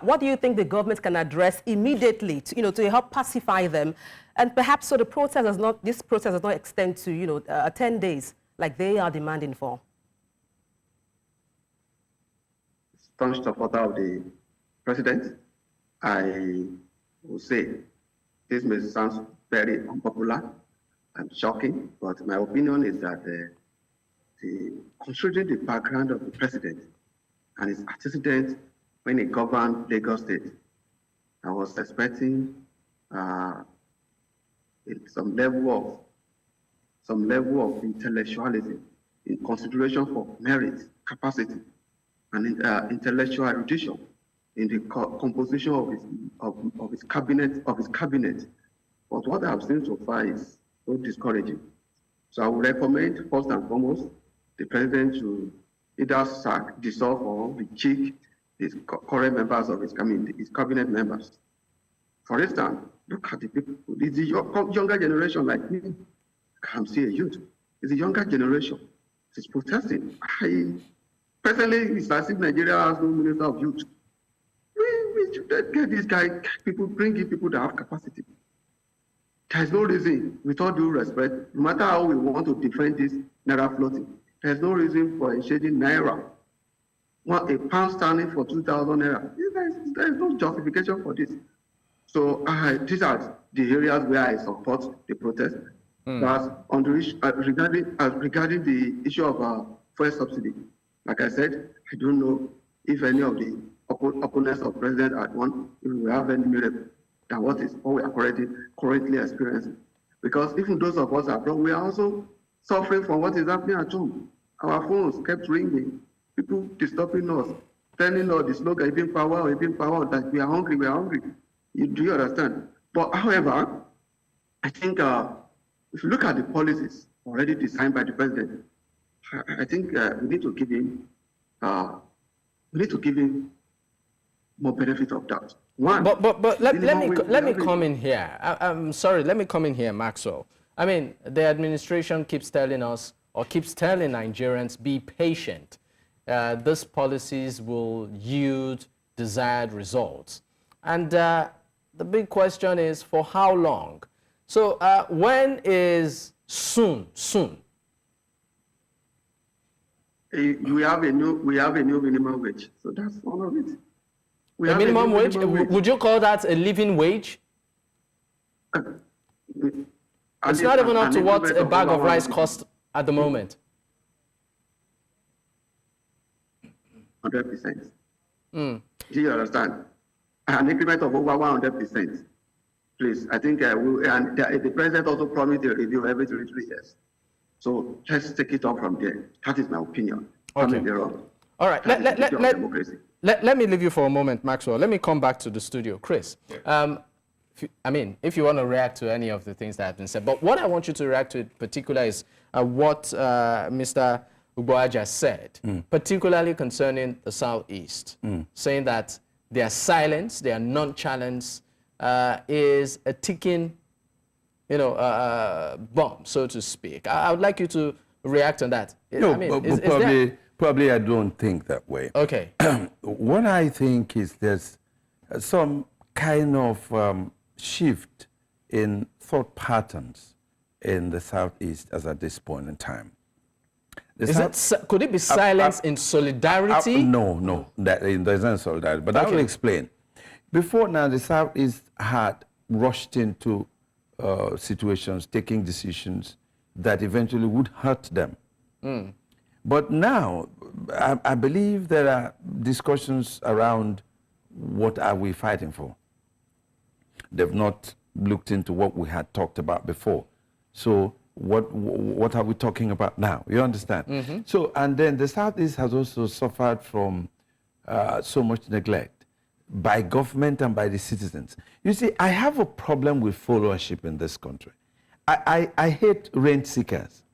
What do you think the government can address immediately to help pacify them? And perhaps so this protest does not extend to 10 days like they are demanding for. staunch supporter of the president. I will say this may sound very unpopular and shocking, but my opinion is that considering the background of the president and his antecedents when he governed Lagos State, I was expecting some level of intellectualism in consideration for merit, capacity, and intellectual erudition in the composition of his cabinet. But what I have seen so far is so discouraging. So I would recommend, first and foremost, the president to either sack, dissolve, or recheck his current members of his cabinet members. For instance, look at the people. It's the younger generation like me. I'm still a youth. It's the younger generation. It's protesting. Personally, it's as if Nigeria has no minister of youth. We should get this guy, bring in people that have capacity. There's no reason, with all due respect, no matter how we want to defend this Naira floating, there's no reason for exchanging Naira. A pound standing for 2,000 Naira. There's no justification for this. So these are the areas where I support the protest. But on the regarding the issue of fuel subsidy, like I said, I don't know if any of the opponents of president at one, if we have any miracle than what we are currently experiencing. Because even those of us abroad, we are also suffering from what is happening at home. Our phones kept ringing, people disturbing us, telling us the slogan, even power, that we are hungry, Do you understand? But however, I think if you look at the policies already designed by the president, I think we need to give him more benefit of doubt. One, but let me come in here. I'm sorry, let me come in here, Maxwell. I mean, the administration keeps telling us, or keeps telling Nigerians, be patient. These policies will yield desired results. And the big question is, for how long? So when is soon? We have a new minimum wage, so that's one of it. A minimum wage? Would you call that a living wage? It's not even up to what a bag of rice costs at the moment. 100%. Do you understand? An increment of over 100%. Please, I think the president also promised a review every 3 years. So let's take it on from there. That is my opinion. Okay. All right. Let me leave you for a moment, Maxwell. Let me come back to the studio. Chris, if you want to react to any of the things that have been said, but what I want you to react to in particular is what Mr. Adegboye just said, particularly concerning the Southeast, saying that their silence, their non-challenge is a ticking, bomb, so to speak. I would like you to react on that. No, probably I don't think that way. Okay. What I think is there's some kind of shift in thought patterns in the Southeast as at this point in time. Could it be silence in solidarity? No, there's no solidarity. But I will explain. Before now, the Southeast had rushed into situations, taking decisions that eventually would hurt them. But now, I believe there are discussions around what are we fighting for. They've not looked into what we had talked about before. So what are we talking about now? You understand? So, and then the Southeast has also suffered from so much neglect by government and by the citizens. You see, I have a problem with followership in this country. I hate rent seekers.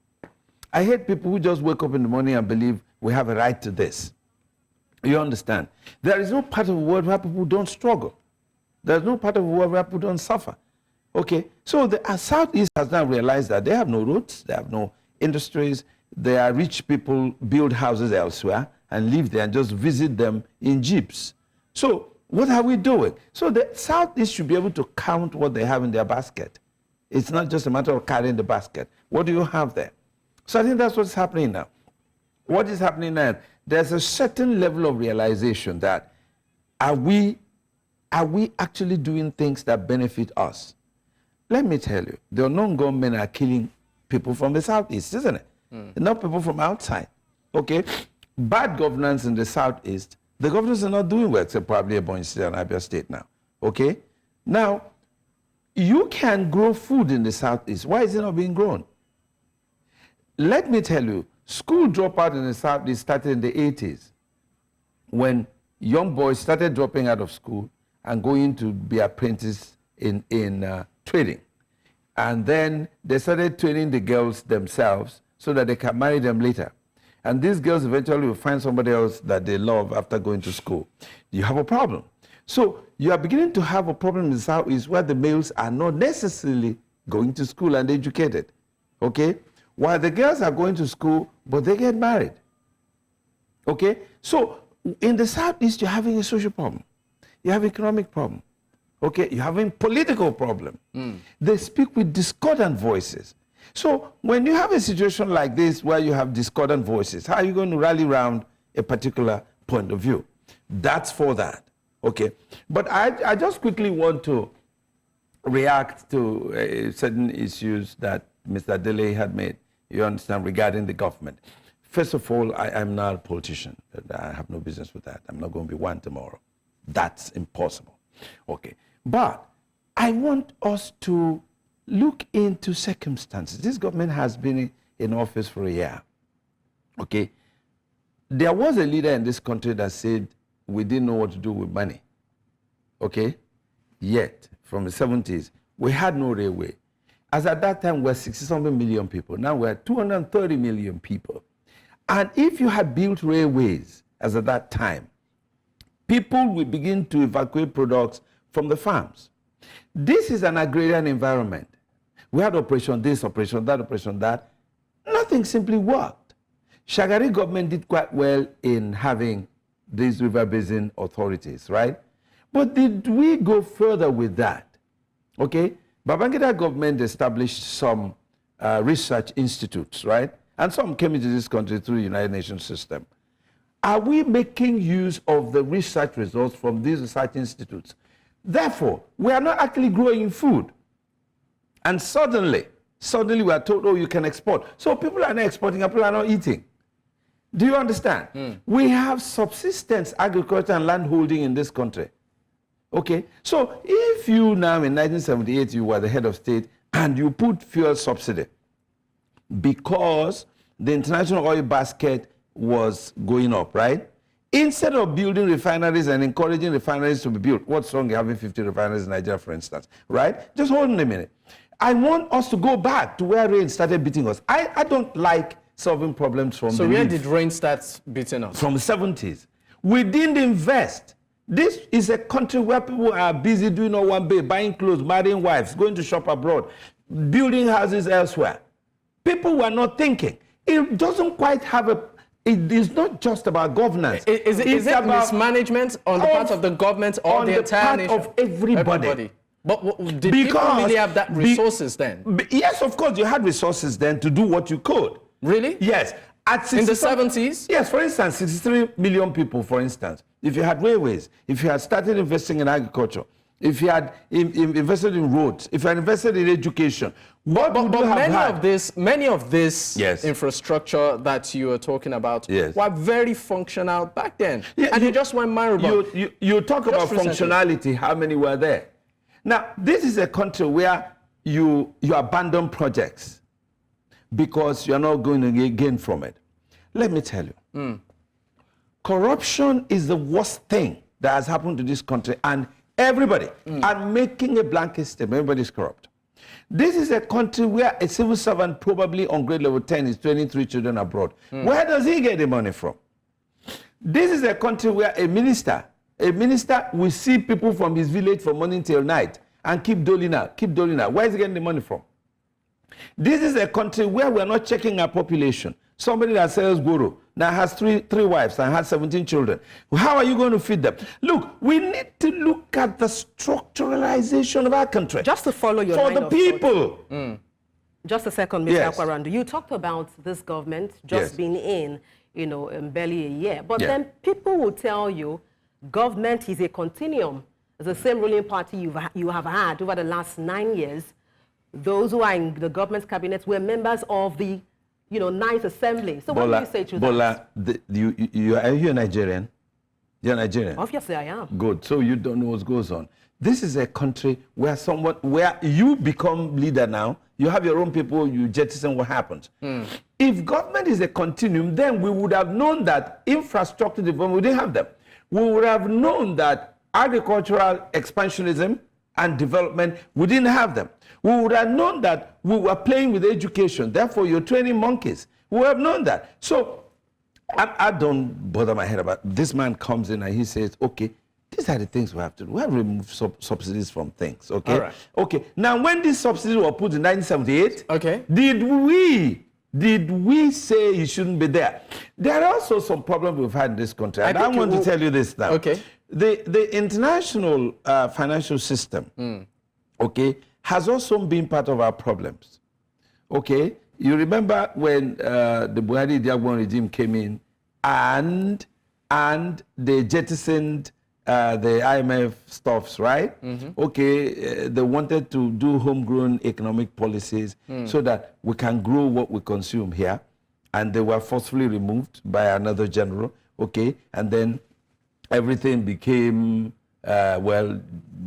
I hate people who just wake up in the morning and believe we have a right to this. You understand? There is no part of the world where people don't struggle. There's no part of the world where people don't suffer. Okay, so the Southeast has now realized that they have no roads, they have no industries, they are rich people build houses elsewhere and live there and just visit them in jeeps. So what are we doing? So the Southeast should be able to count what they have in their basket. It's not just a matter of carrying the basket. What do you have there? So I think that's what's happening now. What is happening now? There's a certain level of realization that are we actually doing things that benefit us? Let me tell you, the unknown gunmen are killing people from the southeast, isn't it? Not people from outside. Okay? Bad governance in the southeast, the governors are not doing well, except probably Ebonyi State and Abia State now. Okay? Now, you can grow food in the southeast. Why is it not being grown? Let me tell you, school dropout in the southeast started in the 80s when young boys started dropping out of school and going to be apprenticed in trading. And then they started training the girls themselves so that they can marry them later. And these girls eventually will find somebody else that they love after going to school. You have a problem. So you are beginning to have a problem in the Southeast where the males are not necessarily going to school and educated, okay? While the girls are going to school, but they get married, okay? So in the Southeast, you're having a social problem. You have economic problem, okay? You're having political problem. They speak with discordant voices. So when you have a situation like this where you have discordant voices, how are you going to rally around a particular point of view? That's for that. Okay, but I just quickly want to react to certain issues that Mr. Adeleye had made, you understand, regarding the government. First of all, I'm not a politician. I have no business with that. I'm not going to be one tomorrow. That's impossible. Okay, but I want us to look into circumstances. This government has been in office for a year. Okay, there was a leader in this country that said, we didn't know what to do with money, okay? Yet, from the 70s, we had no railway. As at that time, we were 60-something million people. Now we're 230 million people. And if you had built railways, as at that time, people will begin to evacuate products from the farms. This is an agrarian environment. We had operation this, operation that, operation that. Nothing simply worked. Shagari government did quite well in having these river basin authorities, right? But did we go further with that? Okay, Babangida government established some research institutes, right? And some came into this country through the United Nations system. Are we making use of the research results from these research institutes? Therefore, we are not actually growing food. And suddenly we are told, oh, you can export. So people are not exporting and people are not eating. Do you understand? We have subsistence agriculture and land holding in this country. Okay, so if you now in 1978 you were the head of state and you put fuel subsidy because the international oil basket was going up, right? Instead of building refineries and encouraging refineries to be built, what's wrong with having 50 refineries in Nigeria, for instance, right? Just hold on a minute. I want us to go back to where rain started beating us. I don't like solving problems from So where did rain start beating us? From the 70s. We didn't invest. This is a country where people are busy doing all one day, buying clothes, marrying wives, going to shop abroad, building houses elsewhere. People were not thinking. It doesn't quite have a, it is not just about governance. Is it about mismanagement on the part of the government or the entire nation? On the part of everybody. But did people really have that resources then? Yes, of course, you had resources then to do what you could. Really? Yes. In the 70s? Yes, for instance, 63 million people, for instance. If you had railways, if you had started investing in agriculture, if you had invested in roads, if you had invested in education, what would you have had? Many of this Yes. infrastructure that you are talking about Yes. were very functional back then. Yeah, and you just went marble. You talk about recently. functionality, how many were there? Now, this is a country where you abandon projects because you're not going to gain from it. Let me tell you, corruption is the worst thing that has happened to this country, and everybody are making a blanket statement. Everybody's corrupt. This is a country where a civil servant probably on grade level 10 is training 3 children abroad. Where does he get the money from? This is a country where a minister will see people from his village from morning till night and keep doling out. Where is he getting the money from? This is a country where we are not checking our population. Somebody that sells guru now has three wives and has 17 children. How are you going to feed them? Look, we need to look at the structuralization of our country. Just to follow your for line the of people. Just a second, Mr. Yes. Akwarandu. You talked about this government just Yes. being in, barely a year. But Yeah. then people will tell you government is a continuum. It's the same ruling party you have had over the last 9 years. Those who are in the government cabinet were members of the, Ninth Assembly. So what do you say to that? Bola, are you a Nigerian? You're Nigerian? Obviously, I am. Good. So you don't know what goes on. This is a country where you become leader now, you have your own people, you jettison what happens. If government is a continuum, then we would have known that infrastructure development, we didn't have them. We would have known that agricultural expansionism and development, we didn't have them. We would have known that we were playing with education, therefore you're training monkeys. We would have known that. So I don't bother my head about this. Man comes in and he says, okay, these are the things we have to do. We have to remove subsidies from things, okay? All right. Okay, now when these subsidies were put in 1978, okay, did we say you shouldn't be there? There are also some problems we've had in this country. And I want to tell you this now. Okay. The international financial system, okay, has also been part of our problems. Okay? You remember when the Buhari Diagbon regime came in and they jettisoned the IMF stuffs, right? Okay, they wanted to do homegrown economic policies so that we can grow what we consume here. And they were forcefully removed by another general, okay? And then everything became,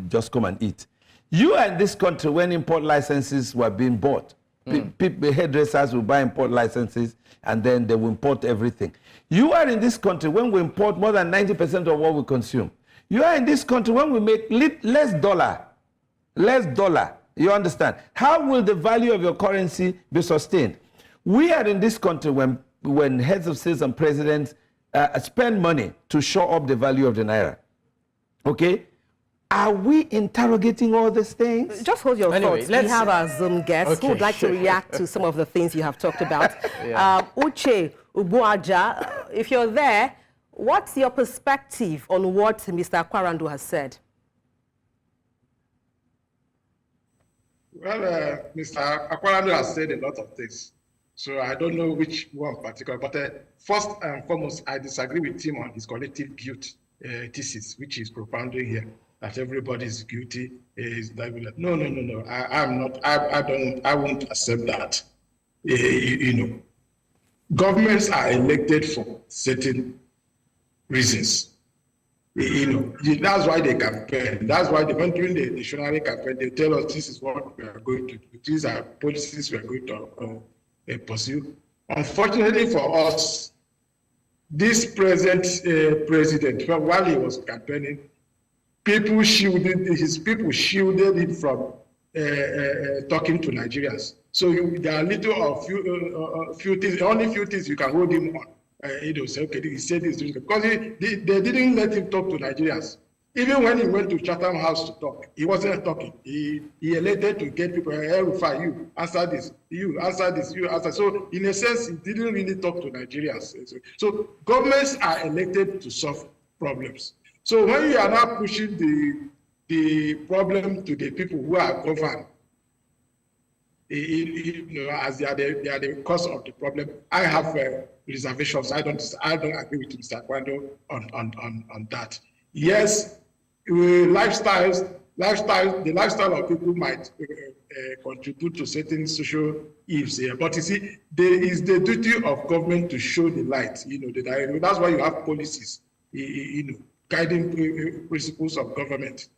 just come and eat. You are in this country when import licenses were being bought. People, hairdressers will buy import licenses and then they will import everything. You are in this country when we import more than 90% of what we consume. You are in this country when we make less dollar. You understand? How will the value of your currency be sustained? We are in this country when heads of states and presidents spend money to shore up the value of the naira. Okay? Are we interrogating all these things? Just hold your thoughts. We have our Zoom guests who would like to react to some of the things you have talked about. Uche Ubuaja, if you're there, what's your perspective on what Mr. Akwarandu has said? Well, Mr. Akwarandu has said a lot of things, so I don't know which one particular. But first and foremost, I disagree with him on his collective guilt thesis, which is propounding here, that everybody is guilty. No. I'm not. I won't accept that. Governments are elected for certain reasons. That's why they campaign. That's why during the national campaign, they tell us this is what we are going to do. These are policies we are going to pursue. Unfortunately for us, this present president, while he was campaigning, his people shielded him from talking to Nigerians. So there are few things, only few things you can hold him on. Say, okay, he said this because they didn't let him talk to Nigerians. Even when he went to Chatham House to talk, he wasn't talking. He elected to get people, you answer this, you answer this, you answer. So in a sense, he didn't really talk to Nigerians. So governments are elected to solve problems. So when you are now pushing the problem to the people who are governed, as they are the cause of the problem, I have reservations. I don't agree with Mr. Akwarandu on that. Yes, the lifestyle of people might contribute to certain social ills here, but you see, there is the duty of government to show the light. That's why you have policies, guiding principles of government.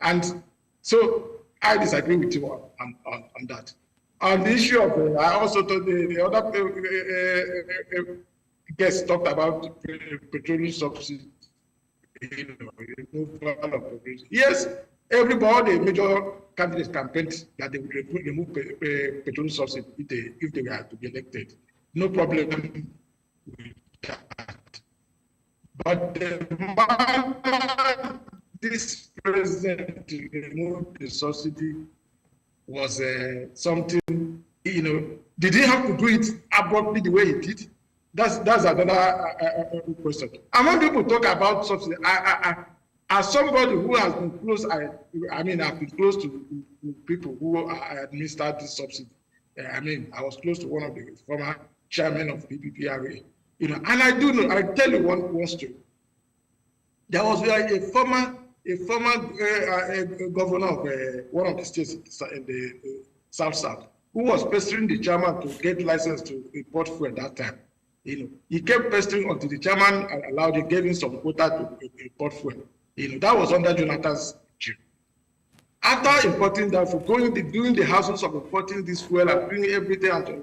And so I disagree with you on that. On the issue of, I also thought the other guests talked about petroleum subsidy. Yes, everybody, major candidates campaigned that they would remove petroleum subsidy if they were to be elected. No problem with that. But the man this president to remove the subsidy was something, did he have to do it abruptly the way he did? That's another question. And when people talk about subsidy, as somebody who has been close, I've been close to people who administer this subsidy. I mean, I was close to one of the former chairmen of PPPRA, you know, and I do know, I tell you one story. There was a former governor of one of the states in the South, who was pestering the chairman to get license to import fuel at that time. You know, he kept pestering until the chairman allowed him, gave him some quota to import fuel. You know, that was under Jonathan's regime. After importing that, for doing the houses of importing this fuel and doing everything,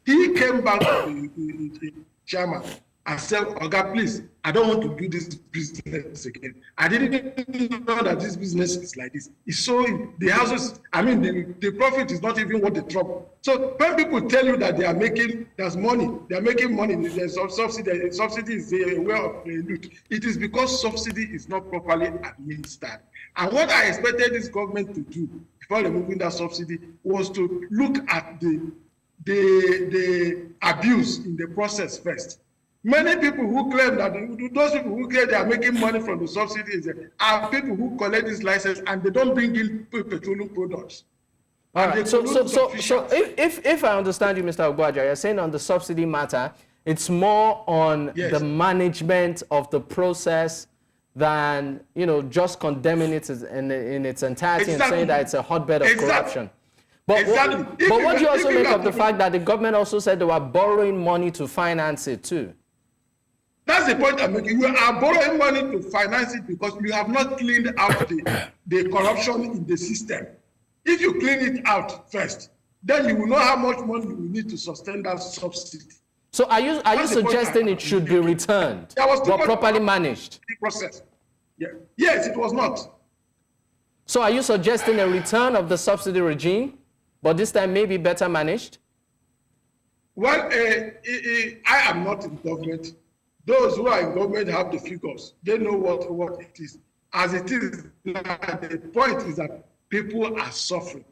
he came back to the chairman and said, "Oga, please, I don't want to do this business again. I didn't know that this business is like this. It's so the houses, I mean, the profit is not even what the trouble." So when people tell you that they are making, there's money, they are making money, there's subsidy, subsidy is a way of loot. It is because subsidy is not properly administered. And what I expected this government to do before removing that subsidy was to look at the abuse in the process first. Many people who claim that, those people who claim they are making money from the subsidies are people who collect this license and they don't bring in petroleum products. All right. So if I understand you, Mr. Ogbaja, you're saying on the subsidy matter, it's more on the management of the process than, you know, just condemning it in its entirety and saying that it's a hotbed of corruption. But what do you also make of the fact that the government also said they were borrowing money to finance it too? That's the point I'm making. You are borrowing money to finance it because you have not cleaned out the corruption in the system. If you clean it out first, then you will know how much money you will need to sustain that subsidy. So are you suggesting it should be returned, but properly managed? The process. Yeah. Yes, it was not. So are you suggesting a return of the subsidy regime, but this time maybe better managed? Well, I am not in government. Those who are in government have the figures. They know what it is. As it is, the point is that people are suffering.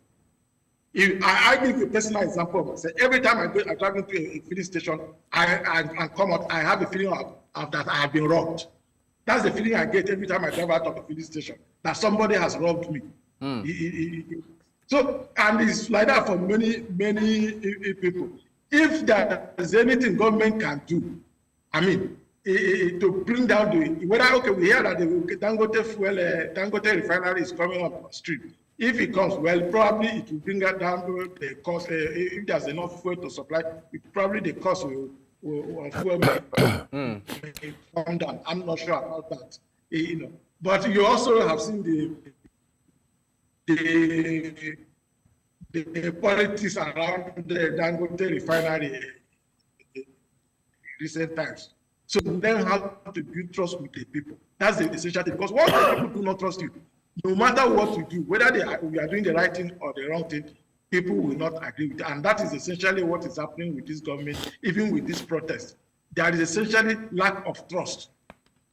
I give you a personal example of myself. Every time I drive into a filling station, I come out, I have a feeling of that I have been robbed. That's the feeling I get every time I drive out of a filling station, that somebody has robbed me. So, and it's like that for many people. If there is anything government can do, I mean, to bring down we hear that the Dangote refinery is coming up stream. If it comes, well, probably it will bring down the cost. If there's enough fuel to supply, probably the cost will fuel come down. I'm not sure about that. You know, but you also have seen the politics around the Dangote refinery in recent times. So then how to build trust with the people. That's the essential thing. Because once the people do not trust you, no matter what you do, whether we are doing the right thing or the wrong thing, people will not agree with it. And that is essentially what is happening with this government, even with this protest. There is essentially lack of trust,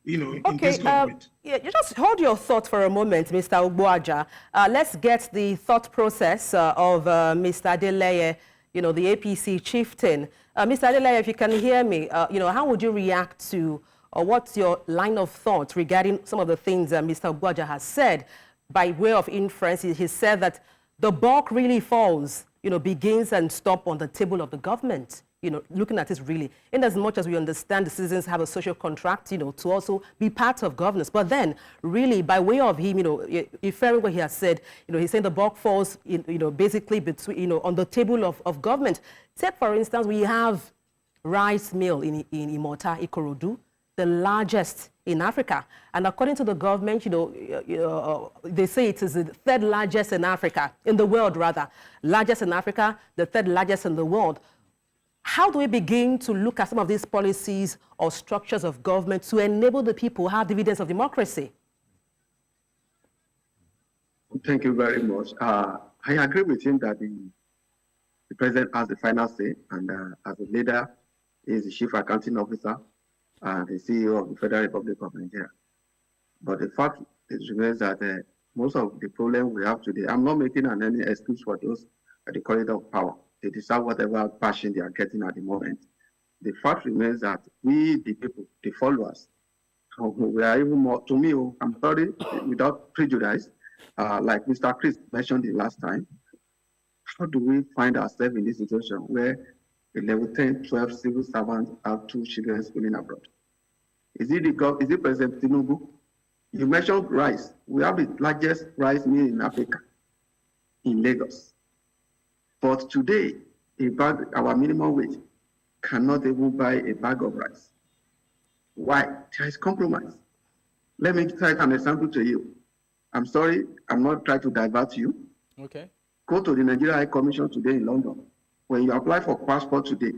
you know, in this government. Yeah, you just hold your thought for a moment, Mr. Ogbaja. Let's get the thought process of Mr. Adeleye, you know, the APC chieftain. Mr. Adeleye, if you can hear me, you know, how would you react to, or what's your line of thought regarding some of the things Mr. Ogbaja has said? By way of inference, he said that the buck really falls, you know, begins and stops on the table of the government. You know, looking at this really, in as much as we understand the citizens have a social contract, you know, to also be part of governance. But then, really, by way of him, you know, referring what he has said, you know, he's saying the buck falls, you know, basically between, you know, on the table of government. Take, for instance, we have rice mill in Imota, Ikorodu, the largest in Africa. And according to the government, you know, they say it is the third largest in Africa, in the world rather. Largest in Africa, the third largest in the world. How do we begin to look at some of these policies or structures of government to enable the people to have dividends of democracy? Thank you very much. I agree with him that the president has the final say, and as a leader, he is the chief accounting officer and the CEO of the Federal Republic of Nigeria. But the fact remains that most of the problem we have today, I'm not making any excuse for those at the corridor of power. They deserve whatever passion they are getting at the moment. The fact remains that we, the people, the followers, we are even more, to me, I'm sorry, without prejudice, like Mr. Chris mentioned the last time, how do we find ourselves in this situation where a level 10, 12 civil servants have 2 children schooling abroad? Is it President Tinubu? You mentioned rice. We have the largest rice mill in Africa, in Lagos. But today, our minimum wage cannot even buy a bag of rice. Why? There is compromise. Let me cite an example to you. I'm sorry, I'm not trying to divert you. Okay. Go to the Nigeria High Commission today in London. When you apply for passport today,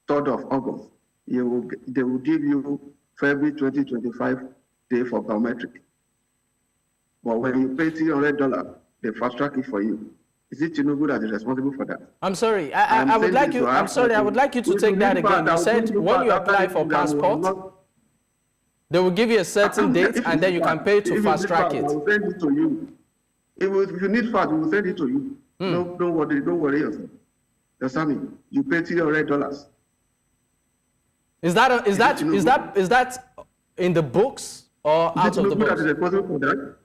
3rd of August, they will give you February 2025 day for biometric. But when you pay $300, they fast track it for you. Is it Tinubu that is responsible for that? I'm sorry. I would like you. I'm sorry. I would like you to take that again. You said when you apply for passport, they will give you a certain date, and then you can pay to fast track it. I will send it to you. If you need fast, we will send it to you. No, don't worry yourself. Osami, you pay $300. Is that in the books or out of the books? That is responsible for that?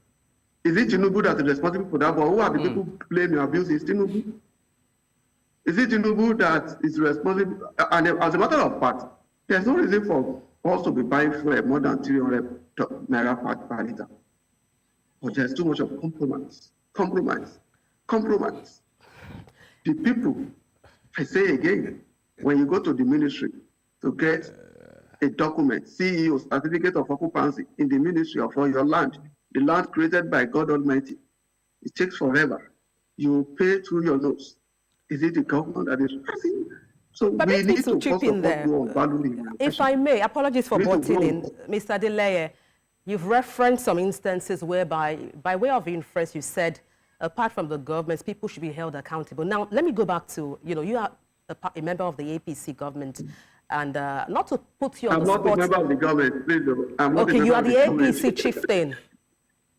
Is it Tinubu that is responsible for that? But who are the people claiming abuse? Is Tinubu? Is it Tinubu that is responsible? And as a matter of fact, there's no reason for us to be buying fuel more than 300 naira per liter. But there's too much of compromise. The people, I say again, when you go to the ministry to get a document, CEO, certificate of occupancy in the ministry of your land, the land created by God Almighty, it takes forever. You pay through your nose. Is it the government that is passing? So but we need to chip in there. If I may, apologies for butting in, Mr. Adeleye. You've referenced some instances whereby, by way of inference, you said, apart from the governments, people should be held accountable. Now, let me go back to, you are a member of the APC government, and not to put you on the spot. I'm not a member of the government, please. Okay, you are the APC chieftain.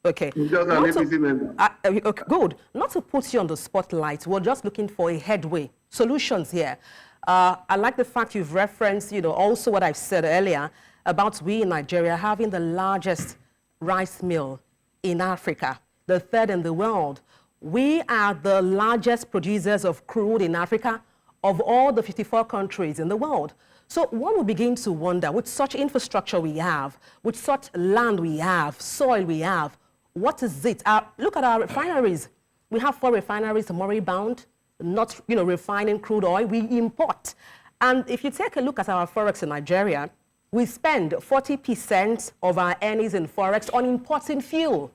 Okay. I'm just an APC member. Okay, good. Not to put you on the spotlight, we're just looking for a headway, solutions here. I like the fact you've referenced, also what I've said earlier about we in Nigeria having the largest rice mill in Africa, the 3rd in the world. We are the largest producers of crude in Africa of all the 54 countries in the world. So one will begin to wonder, with such infrastructure we have, with such land we have, soil we have, what is it? Look at our refineries. We have 4 refineries, moribund, not refining crude oil. We import. And if you take a look at our forex in Nigeria, we spend 40% of our earnings in forex on importing fuel.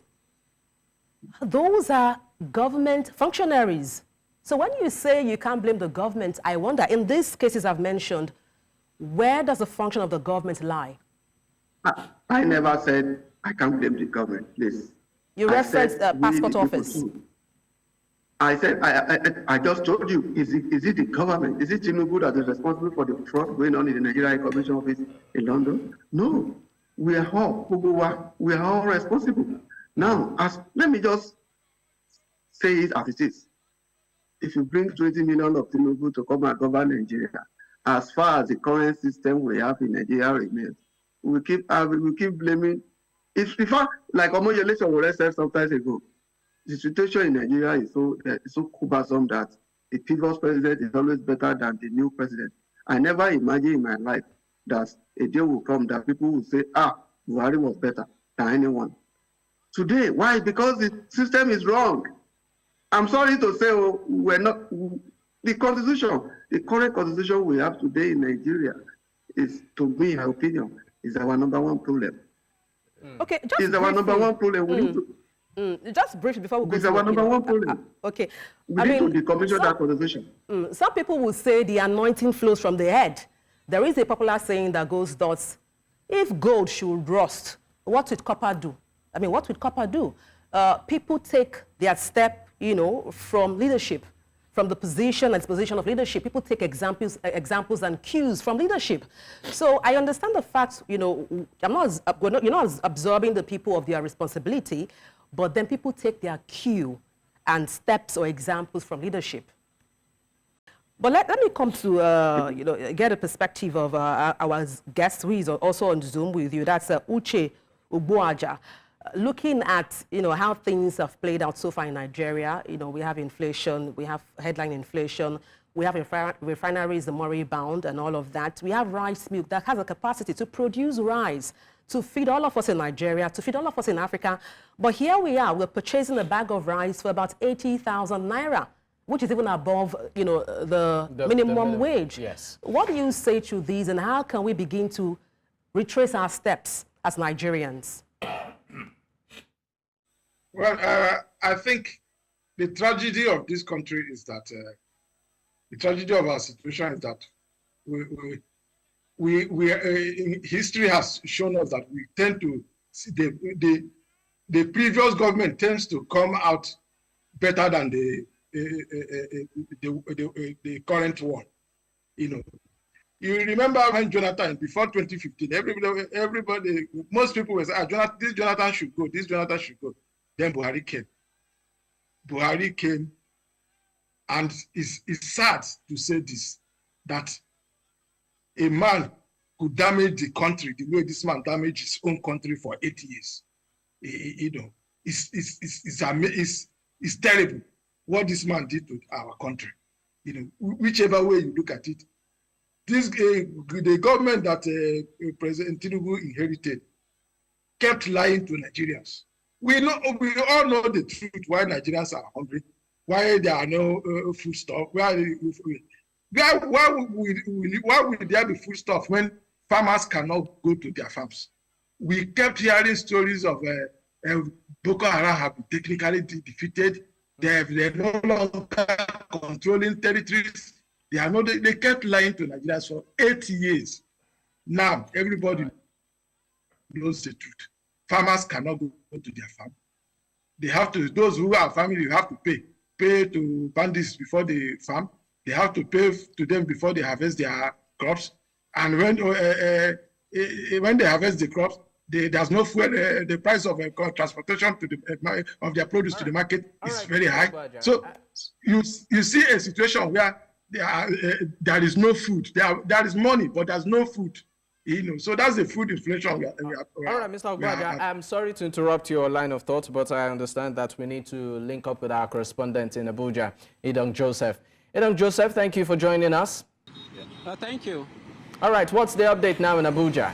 Those are government functionaries. So when you say you can't blame the government, I wonder, in these cases I've mentioned, where does the function of the government lie? I never said I can't blame the government, please. You referenced the passport office. I said, I just told you, is it the government? Is it Tinubu that is responsible for the fraud going on in the Nigeria Commission office in London? No, we are all responsible. Now, let me just say it as it is. If you bring 20 million of Tinubu to come and govern Nigeria, as far as the current system we have in Nigeria remains, we keep blaming. If like Omoyele Sowore said some time ago, the situation in Nigeria is so cumbersome that the previous president is always better than the new president. I never imagined in my life that a day will come that people will say, Buhari was better than anyone. Today, why? Because the system is wrong. I'm sorry to say, we're not. The constitution, the current constitution we have today in Nigeria is, to me, in my opinion, is our number one problem. Okay, just it's our number one problem. We need to, just briefly before we go. It's our number one problem. Okay. We need to decommission that constitution. Some people will say the anointing flows from the head. There is a popular saying that goes thus: if gold should rust, what would copper do? I mean, what would copper do? People take their step, from leadership, from the position and disposition of leadership. People take examples and cues from leadership. So I understand the fact, you're not absorbing the people of their responsibility, but then people take their cue and steps or examples from leadership. But let me come to, get a perspective of our guest who is also on Zoom with you. That's Uche Ubuaja. looking at, how things have played out so far in Nigeria, we have inflation, we have headline inflation, we have refineries, the Murray bound and all of that. We have rice milk that has a capacity to produce rice, to feed all of us in Nigeria, to feed all of us in Africa. But here we are, we're purchasing a bag of rice for about 80,000 naira, which is even above, the minimum wage. Yes. What do you say to these, and how can we begin to retrace our steps as Nigerians? Well, I think the tragedy of this country is that, the tragedy of our situation is that history has shown us that we tend to, the previous government tends to come out better than the current one. You remember when Jonathan, before 2015, everybody, most people were saying, this Jonathan should go, this Jonathan should go. Then Buhari came. Buhari came, and it's sad to say this, that a man could damage the country the way this man damaged his own country for 8 years. It's terrible what this man did to our country. Whichever way you look at it, the government that President Tinubu inherited kept lying to Nigerians. We all know the truth why Nigerians are hungry, why there are no food stuff, why would there be food stuff when farmers cannot go to their farms? We kept hearing stories of Boko Haram have been technically defeated. They're no longer controlling territories. They kept lying to Nigerians for 8 years. Now everybody knows the truth. Farmers cannot go to their farm. They have to, those who are family, you have to pay to bandits before they farm. They have to pay to them before they harvest their crops. And when they harvest the crops, there's no fuel. The price of transportation to of their produce to the market is very high. So you see a situation where there is no food. There is money, but there's no food. So that's the food inflation. All right, Mr. Ogbaja, I'm sorry to interrupt your line of thought, but I understand that we need to link up with our correspondent in Abuja, Idong Joseph. Idong Joseph, thank you for joining us. Thank you. All right, what's the update now in Abuja,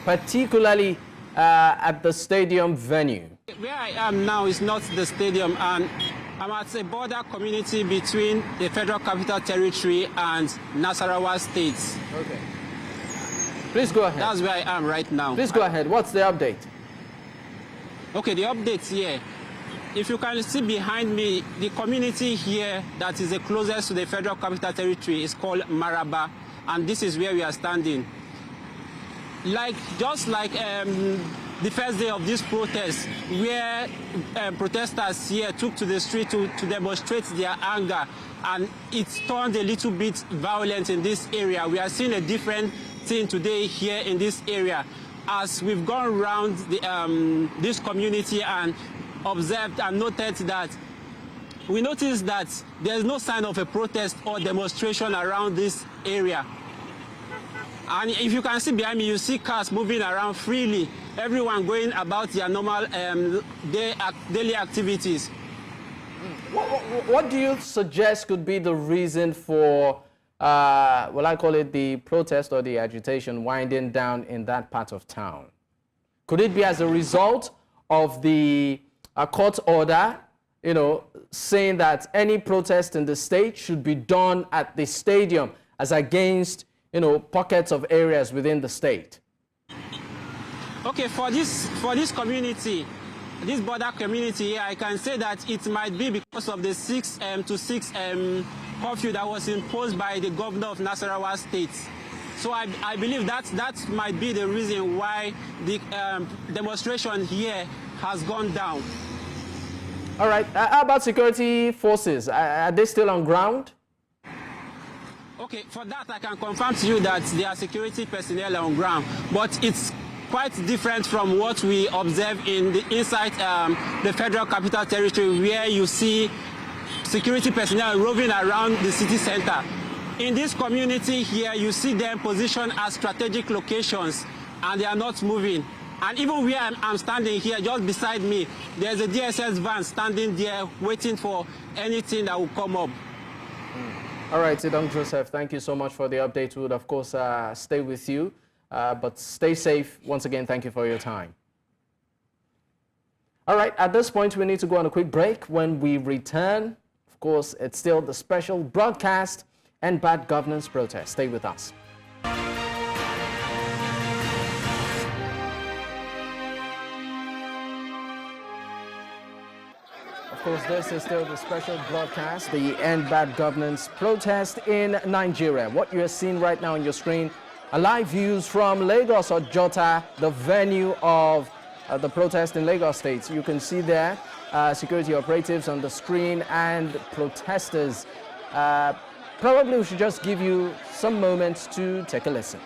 particularly at the stadium venue? Where I am now is not the stadium, and I'm at a border community between the Federal Capital Territory and Nasarawa State. Okay. Please go ahead. That's where I am right now. Please go ahead. What's the update? Okay, the update here. If you can see behind me, the community here that is the closest to the Federal Capital Territory is called Maraba, and this is where we are standing. Just like the first day of this protest, where protesters here took to the street to demonstrate their anger, and it turned a little bit violent in this area. We are seeing a different thing today here in this area, as we've gone around this community and observed and noticed that there's no sign of a protest or demonstration around this area. And if you can see behind me, you see cars moving around freely, everyone going about their normal daily activities. What do you suggest could be the reason for I call it the protest or the agitation winding down in that part of town? Could it be as a result of the court order, saying that any protest in the state should be done at the stadium as against, pockets of areas within the state? Okay, for this community, this border community, I can say that it might be because of the 6 to 6 curfew that was imposed by the governor of Nasarawa State. So I believe that might be the reason why the demonstration here has gone down. All right. How about security forces? Are they still on ground? Okay, for that I can confirm to you that there are security personnel on ground, but it's quite different from what we observe inside the Federal Capital Territory, where you see security personnel roving around the city center. In this community here, you see them positioned at strategic locations, and they are not moving. And even where I'm standing here, just beside me, there's a DSS van standing there waiting for anything that will come up. All right, Sidong Joseph, thank you so much for the update. We would, of course, stay with you, but stay safe. Once again, thank you for your time. All right, at this point, we need to go on a quick break. When we return, of course, it's still the special broadcast and bad governance protest. Stay with us. Of course, this is still the special broadcast, the End Bad Governance protest in Nigeria. What you're seeing right now on your screen are live views from Lagos or Jota, the venue of the protest in Lagos State. You can see there security operatives on the screen and protesters. Probably we should just give you some moments to take a listen.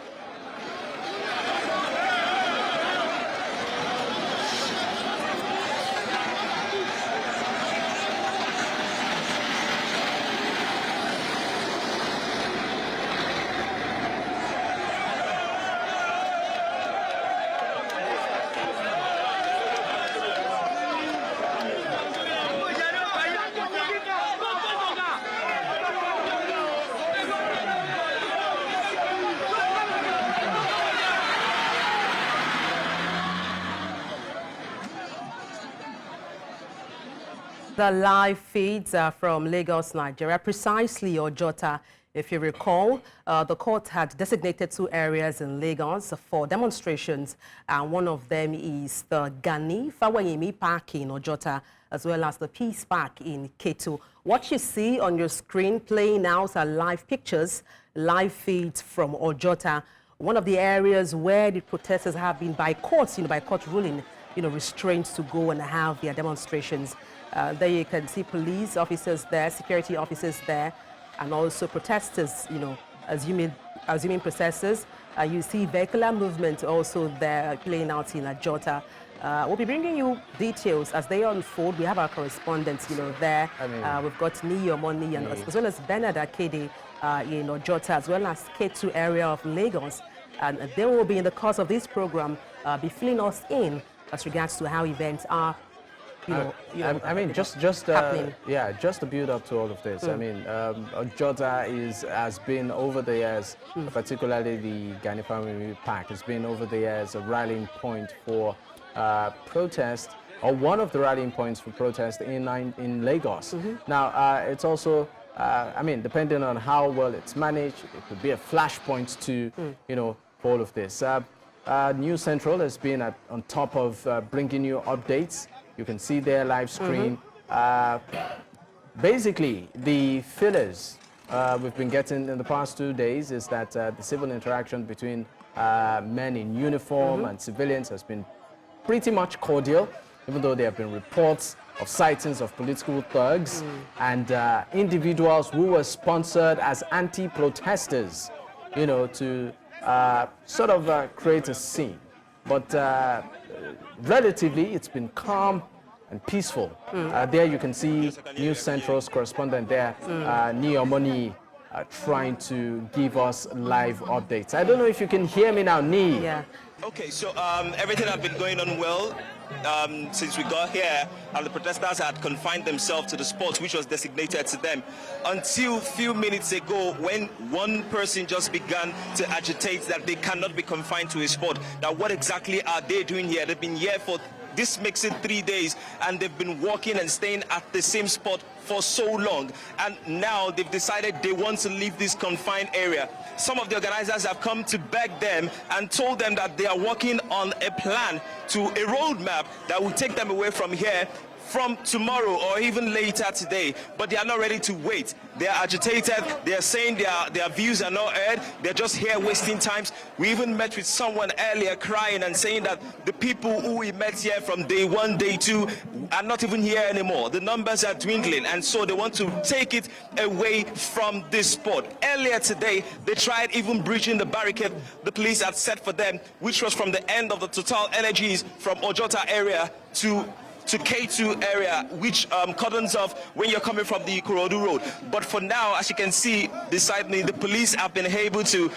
The live feeds are from Lagos, Nigeria, precisely Ojota. If you recall, the court had designated 2 areas in Lagos for demonstrations, and one of them is the Gani Fawayemi Park in Ojota, as well as the Peace Park in Ketu. What you see on your screen playing out are live pictures, live feeds from Ojota, one of the areas where the protesters have been by courts, by court ruling, restrained to go and have their demonstrations. There you can see police officers there, security officers there, and also protesters, assuming protesters. You see vehicular movement also there playing out in Ojota. We'll be bringing you details as they unfold. We have our correspondents, there. We've got Niyomoni and as well as Bernard Akede in Ojota, as well as Ketu area of Lagos. And they will be in the course of this program be filling us in as regards to how events are. Just to build up to all of this. Ojota has been over the years, particularly the Gani Family Park, has been over the years a rallying point for protest, or one of the rallying points for protest in Lagos. Now, it's also, depending on how well it's managed, it could be a flashpoint to, for all of this. News Central has been on top of bringing you updates. You can see their live screen. Basically, the fillers we've been getting in the past 2 days is that the civil interaction between men in uniform and civilians has been pretty much cordial, even though there have been reports of sightings of political thugs and individuals who were sponsored as anti-protesters, to sort of create a scene. But relatively, it's been calm and peaceful. There you can see News Central's correspondent there, Niyomoni, trying to give us live updates. I don't know if you can hear me now, Ni. Yeah. Okay, so everything has been going on well since we got here, and the protesters had confined themselves to the spot which was designated to them until a few minutes ago, when one person just began to agitate that they cannot be confined to a spot. Now, what exactly are they doing here? They've been here for this makes it 3 days, and they've been walking and staying at the same spot for so long, and now they've decided they want to leave this confined area. Some of the organizers have come to beg them and told them that they are working on a plan, to a roadmap that will take them away from here from tomorrow or even later today, but they are not ready to wait. They are agitated. They are saying their views are not heard. They're just here wasting times. We even met with someone earlier crying and saying that the people who we met here from day 1, day 2 are not even here anymore. The numbers are dwindling, and so they want to take it away from this spot. Earlier today, they tried even breaching the barricade the police had set for them, which was from the end of the Total Energies from Ojota area to K2 area, which cordons off when you're coming from the Ikorodu road. But for now, as you can see beside me, the police have been able to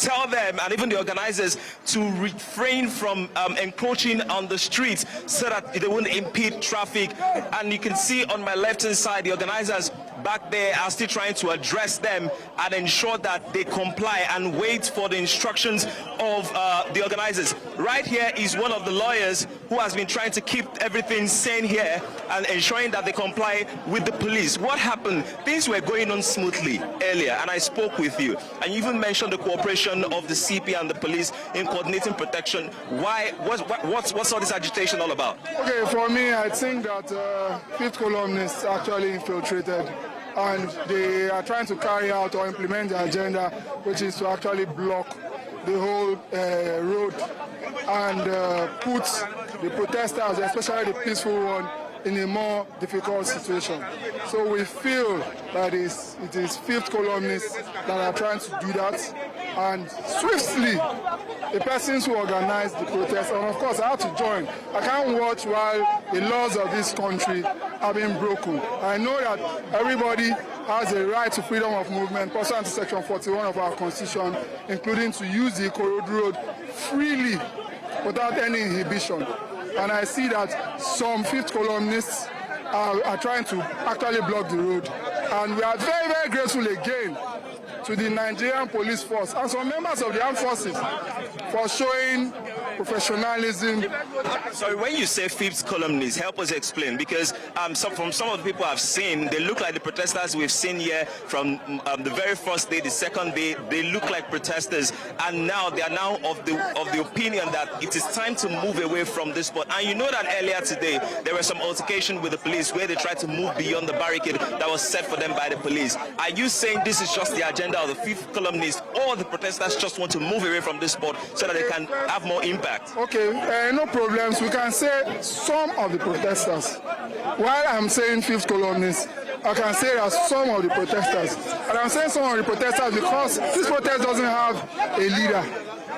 tell them and even the organizers to refrain from encroaching on the streets so that they won't impede traffic. And you can see on my left-hand side, the organizers back there are still trying to address them and ensure that they comply and wait for the instructions of the organizers. Right here is one of the lawyers who has been trying to keep everything sane here and ensuring that they comply with the police. What happened? Things were going on smoothly earlier, and I spoke with you, and you even mentioned the cooperation of the CP and the police in coordinating protection. Why? What's all this agitation all about? Okay, for me, I think that fifth columnists actually infiltrated, and they are trying to carry out or implement the agenda, which is to actually block the whole road and put the protesters, especially the peaceful one, in a more difficult situation. So we feel that it is fifth columnists that are trying to do that, and swiftly the persons who organize the protest, and of course I have to join. I can't watch while the laws of this country are being broken. I know that everybody has a right to freedom of movement pursuant to section 41 of our constitution, including to use the Ikorodu road freely without any inhibition. And I see that some fifth columnists are trying to actually block the road. And we are very, very grateful again to the Nigerian police force and some members of the armed forces for showing professionalism. Sorry, when you say fifth columnists, help us explain, because from some of the people I've seen, they look like the protesters we've seen here from the very first day, the second day. They look like protesters, and now they are now of the opinion that it is time to move away from this spot. And you know that earlier today there was some altercation with the police where they tried to move beyond the barricade that was set for them by the police. Are you saying this is just the agenda of the fifth columnists, or the protesters just want to move away from this spot so that they can have more impact? Okay, no problems. We can say some of the protesters. While I'm saying fifth columnists, I can say that some of the protesters. And I'm saying some of the protesters because this protest doesn't have a leader.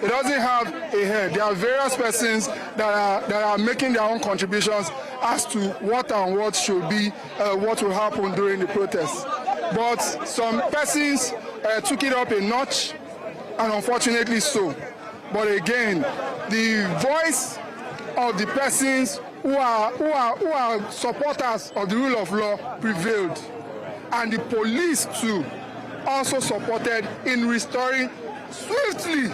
It doesn't have a head. There are various persons that are making their own contributions as to what and what should be, what will happen during the protest. But some persons took it up a notch, and unfortunately so. But again, the voice of the persons who are supporters of the rule of law prevailed, and the police too also supported in restoring swiftly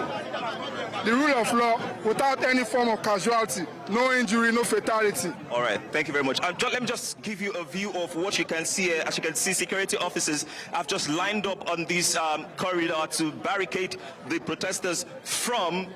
the rule of law without any form of casualty, no injury, no fatality. All right, thank you very much. Let me just give you a view of what you can see here. As you can see, security officers have just lined up on this corridor to barricade the protesters from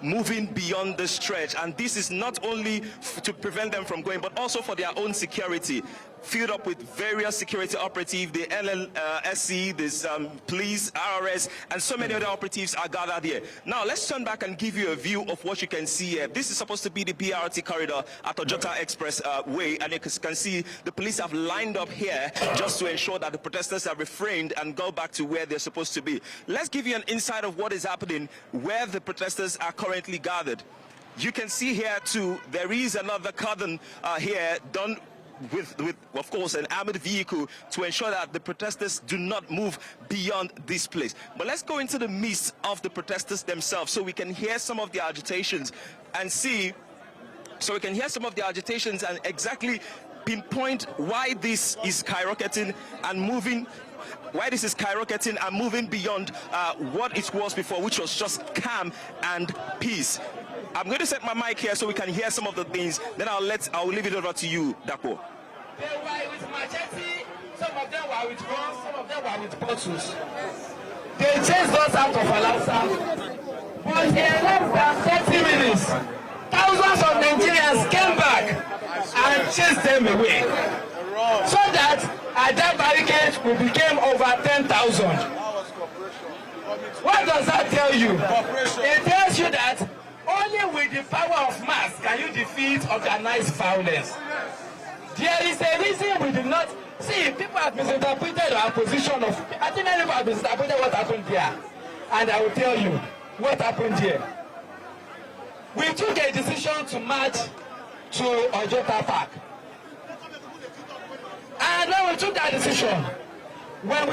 moving beyond the stretch. And this is not only to prevent them from going, but also for their own security. Filled up with various security operatives, the LLSC, this police, RRS, and so many other operatives are gathered here. Now, let's turn back and give you a view of what you can see here. This is supposed to be the BRT corridor at Ojota Express Way, and you can see the police have lined up here just to ensure that the protesters are refrained and go back to where they're supposed to be. Let's give you an insight of what is happening where the protesters are currently gathered. You can see here too, there is another cordon here done with of course an armored vehicle to ensure that the protesters do not move beyond this place. But let's go into the midst of the protesters themselves so we can hear some of their agitations and exactly pinpoint why this is skyrocketing and moving beyond what it was before, which was just calm and peace. I'm going to set my mic here so we can hear some of the things. Then I'll leave it over to you, Dapo. They were with machete, some of them were with guns, some of them were with bottles. They chased us out of Alausa. But in less than 30 minutes, thousands of Nigerians came back and chased them away. So that at that barricade we became over 10,000. What does that tell you? It tells you that only with the power of mass can you defeat organized violence. There is a reason we did not see. People have misinterpreted our position of. I think many people have misinterpreted what happened here, and I will tell you what happened here. We took a decision to march to Ojota Park, and when we took that decision, when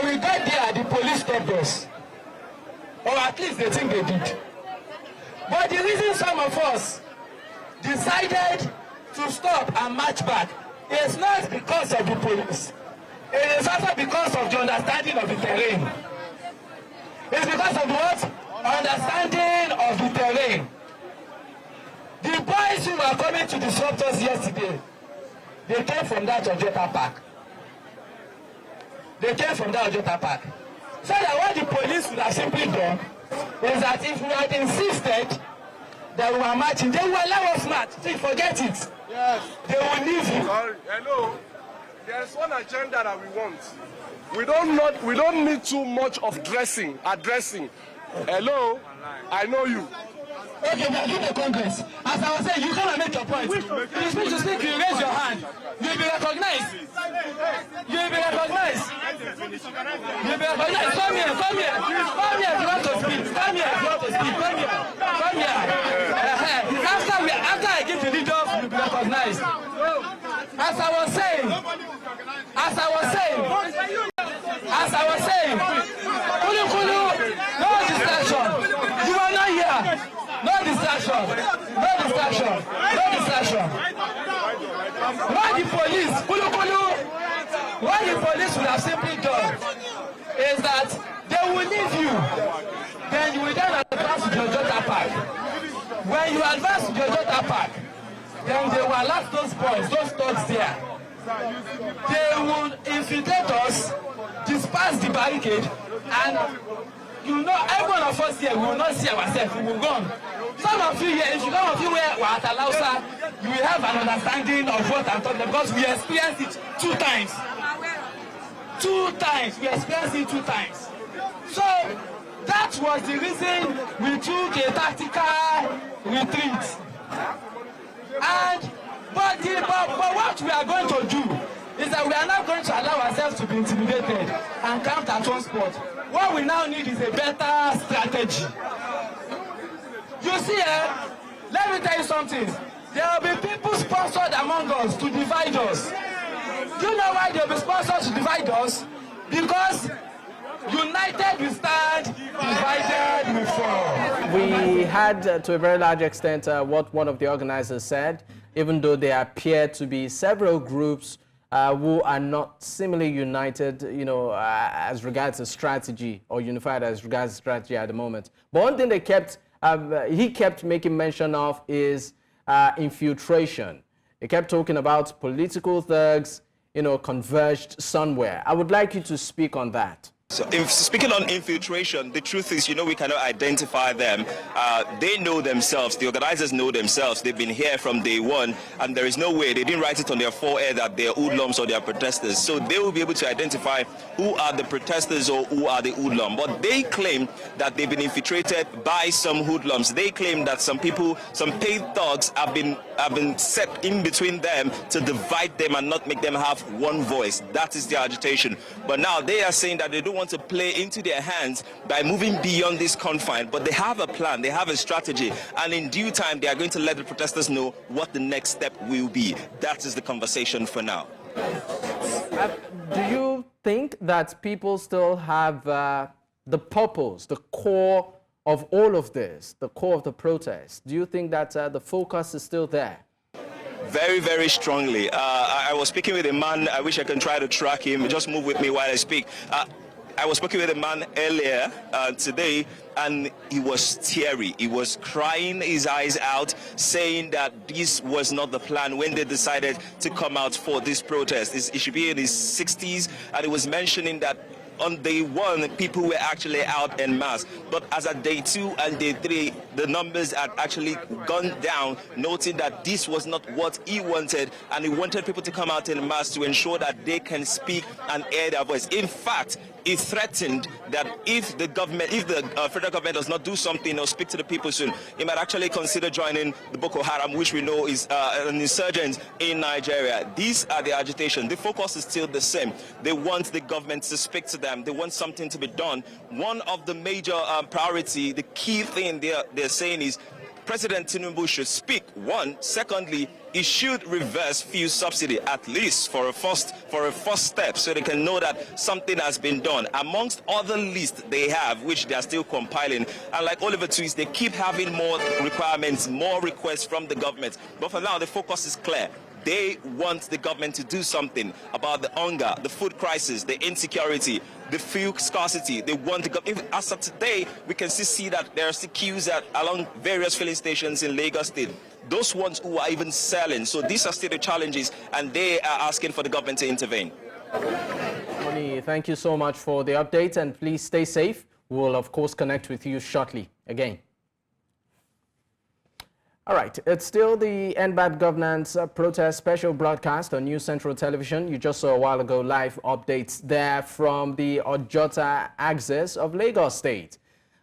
we got there, the police stopped us. at least they think they did. But the reason some of us decided to stop and march back is not because of the police. It is also because of the understanding of the terrain. It's because of what? Understanding of the terrain. The boys who were coming to disrupt us yesterday, they came from that Ojota Park. They came from that Ojota Park. So that what the police would have simply done is that if we had insisted that we were marching, they will allow us march. So forget it. Yes. They will leave you. Sorry. Hello. There's one agenda that we want. We don't need too much of addressing. Hello. I know you. Okay, now do the Congress. As I was saying, you cannot make your point. You speak to speak, you raise your hand. You'll be recognized. You'll be recognized. You'll be recognized. Come here, come here. Come here if you want to speak. Come here if you want to speak. Come here. Come here. After I give the lead off, you'll be recognized. As I was saying, Kulu, no distraction. You are not here. No distraction. What the police would have simply done is that they will leave you. Then you will then advance to your Ojota Park. When you advance to your Ojota Park, then they will allow those boys, those thugs there. They will infiltrate us, disperse the barricade, and you know, every one of us here, we will not see ourselves, we will run. Some of you here, if you come of you where we are at Alausa, you will have an understanding of what I'm talking about because we experienced it 2 times. 2 times. We experienced it 2 times. So that was the reason we took a tactical retreat. But what we are going to do is that we are not going to allow ourselves to be intimidated and camped at one spot. What we now need is a better strategy. You see, let me tell you something. There will be people sponsored among us to divide us. Do you know why they will be sponsored to divide us? Because united we stand, divided we fall. We had, to a very large extent, what one of the organizers said, even though there appear to be several groups who are not similarly united, you know, as regards the strategy or unified as regards strategy at the moment. But one thing they kept, he kept making mention of is infiltration. He kept talking about political thugs, you know, converged somewhere. I would like you to speak on that. So, speaking on infiltration, the truth is, you know, we cannot identify them. They know themselves. The organizers know themselves. They've been here from day one, and there is no way, they didn't write it on their forehead that they're hoodlums or they're protesters. So they will be able to identify who are the protesters or who are the hoodlums. But they claim that they've been infiltrated by some hoodlums. They claim that some people, some paid thugs have been set in between them to divide them and not make them have one voice. That is their agitation. But now they are saying that they don't want to play into their hands by moving beyond this confine, but they have a plan, they have a strategy, and in due time they are going to let the protesters know what the next step will be. That is the conversation for now. Do you think that people still have the purpose, the core of all of this, the core of the protest? Do you think that the focus is still there? Very, very strongly. I was speaking with a man, I wish I can try to track him, just move with me while I speak. I was speaking with a man earlier today, and he was teary. He was crying his eyes out, saying that this was not the plan when they decided to come out for this protest. He should be in his 60s, and he was mentioning that on day 1, people were actually out en masse. But as at day 2 and day 3, the numbers had actually gone down, noting that this was not what he wanted, and he wanted people to come out en masse to ensure that they can speak and hear their voice. In fact, he threatened that if the federal government does not do something or speak to the people soon, he might actually consider joining the Boko Haram, which we know is an insurgent in Nigeria. These are the agitation. The focus is still the same. They want the government to speak to them. They want something to be done. One of the major priority, the key thing they're saying is President Tinubu should speak, one. Secondly, he should reverse fuel subsidy, at least for a first step, so they can know that something has been done. Amongst other lists they have, which they are still compiling, and like Oliver tweets, they keep having more requirements, more requests from the government. But for now, the focus is clear. They want the government to do something about the hunger, the food crisis, the insecurity, the fuel scarcity. They want the government. As of today, we can still see that there are still queues along various filling stations in Lagos State. Those ones who are even selling. So these are still the challenges, and they are asking for the government to intervene. Moni, thank you so much for the update, and please stay safe. We'll, of course, connect with you shortly again. All right, it's still the End Bad Governance protest special broadcast on News Central Television. You just saw a while ago live updates there from the Ojota axis of Lagos State.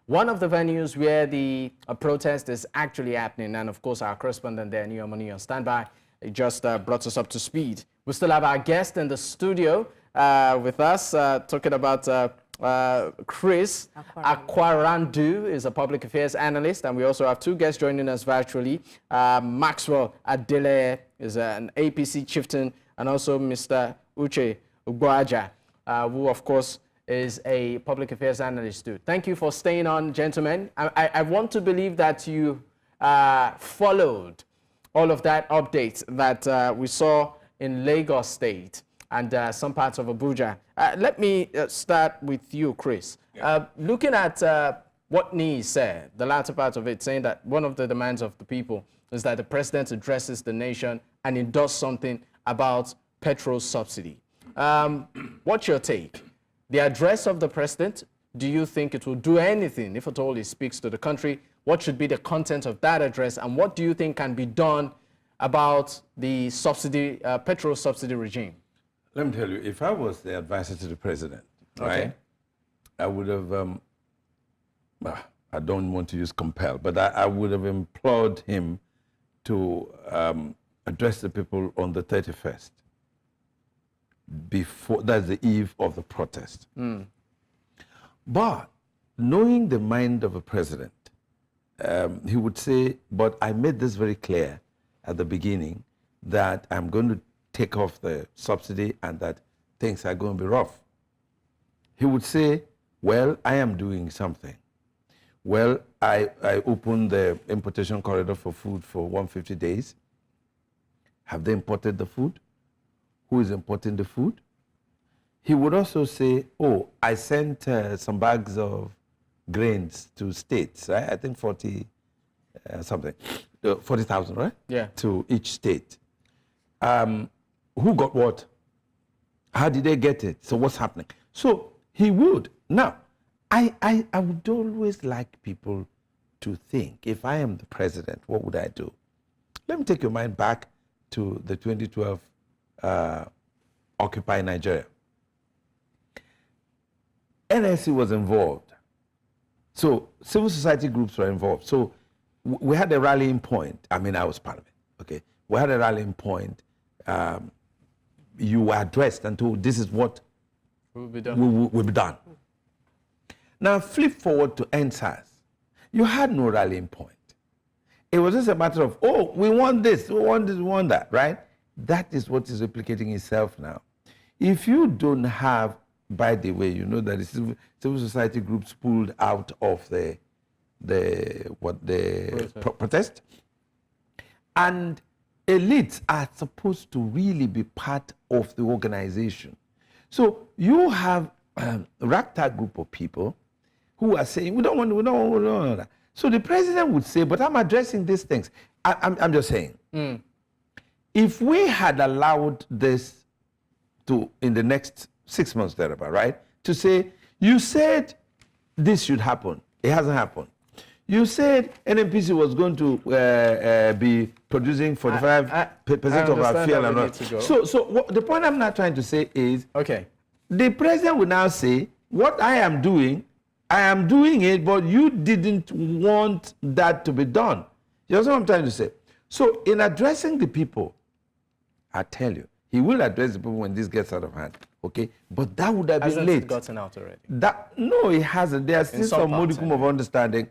One of the venues where the protest is actually happening, and of course our correspondent there, Moni, on standby, just brought us up to speed. We still have our guest in the studio with us, talking about Chris Akwarandu is a public affairs analyst, and we also have two guests joining us virtually. Maxwell Adeleye is an APC chieftain, and also Mr. Uche Ugwaja, who of course is a public affairs analyst too. Thank you for staying on, gentlemen. I want to believe that you followed all of that updates that we saw in Lagos State and some parts of Abuja. Let me start with you, Chris. Yeah. Looking at what Nee said, the latter part of it, saying that one of the demands of the people is that the president addresses the nation and he does something about petrol subsidy. What's your take? The address of the president, do you think it will do anything, if at all he speaks to the country? What should be the content of that address, and what do you think can be done about the subsidy, petrol subsidy regime? Let me tell you, if I was the advisor to the president, right, I would have, I don't want to use compel, but I would have implored him to address the people on the 31st. That's the eve of the protest. But knowing the mind of a president, he would say, but I made this very clear at the beginning that I'm going to take off the subsidy and that things are going to be rough. He would say, well, I am doing something. Well, I opened the importation corridor for food for 150 days. Have they imported the food? Who is importing the food? He would also say, oh, I sent some bags of grains to states, right? I think 40 something, 40,000, right? Yeah. To each state. Who got what? How did they get it? So what's happening? So he would. Now, I would always like people to think, if I am the president, what would I do? Let me take your mind back to the 2012 Occupy Nigeria. NSC was involved. So civil society groups were involved. So we had a rallying point. I mean, I was part of it, okay? We had a rallying point. You were addressed and told, this is what will be done. Now, flip forward to NSAS. You had no rallying point. It was just a matter of, oh, we want this, we want this, we want that, right? That is what is replicating itself now. If you don't have, by the way, you know that the civil society groups pulled out of the protest, and elites are supposed to really be part of the organization. So you have a ragtag group of people who are saying, we don't want that. So the president would say, but I'm addressing these things. I'm just saying, if we had allowed this to, in the next 6 months, thereabout, right, to say, you said this should happen. It hasn't happened. You said NNPC was going to be producing 45% of our fuel and all. So the point I'm not trying to say is, okay, the president will now say, what I am doing it, but you didn't want that to be done. You know what I'm trying to say? So in addressing the people, I tell you, he will address the people when this gets out of hand, okay? But that would have been late. Hasn't it gotten out already? No, it hasn't. There's still some modicum of understanding.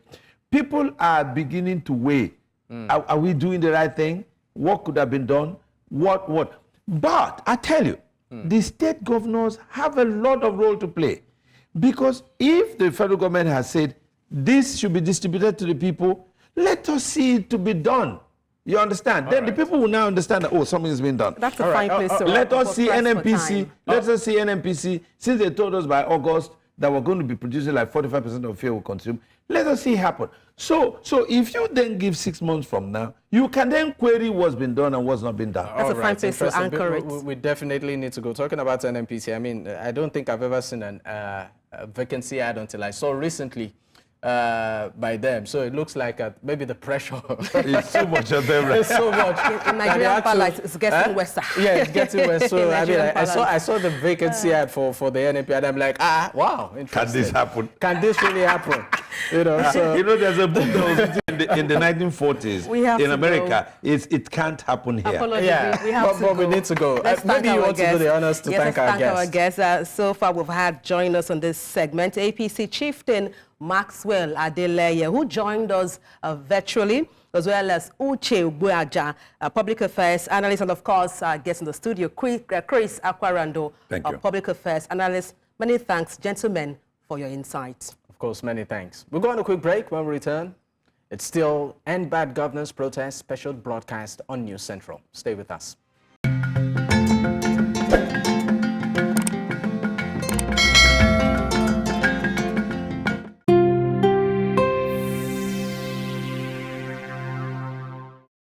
People are beginning to weigh Are we doing the right thing? What could have been done? What? But I tell you, the state governors have a lot of role to play. Because if the federal government has said, this should be distributed to the people, let us see it to be done. You understand? Then the people will now understand that, oh, something is being done. That's a fine place to let us see NNPC. Let us see NNPC. Since they told us by August that we're going to be producing like 45% of fuel we consume, let us see it happen. So if you then give 6 months from now, you can then query what's been done and what's not been done. That's a fine place to anchor it. We definitely need to go. Talking about NNPC, I mean, I don't think I've ever seen a vacancy ad until I saw recently by them. So it looks like maybe the pressure. It's so much of them. It's so much. In Nigerian palace, it's getting worse. Yeah, it's getting worse. So I mean, I saw the vacancy ad for the NNP, and I'm like, wow, interesting. Can this happen? Can this really happen? You know, so there's a book that was written in the 1940s in America. It can't happen here. Apologies, yeah, we have but we need to go. Maybe you want to do the honors to thank our guests. Our guests. So far, we've had join us on this segment APC Chieftain Maxwell Adeleye, who joined us virtually, as well as Uche Buaja, public affairs analyst, and of course, our guest in the studio, Chris Akwarando, public affairs analyst. Many thanks, gentlemen, for your insights. Of course, many thanks. We'll go on a quick break. When we return, it's still End Bad Governance Protest special broadcast on News Central. Stay with us.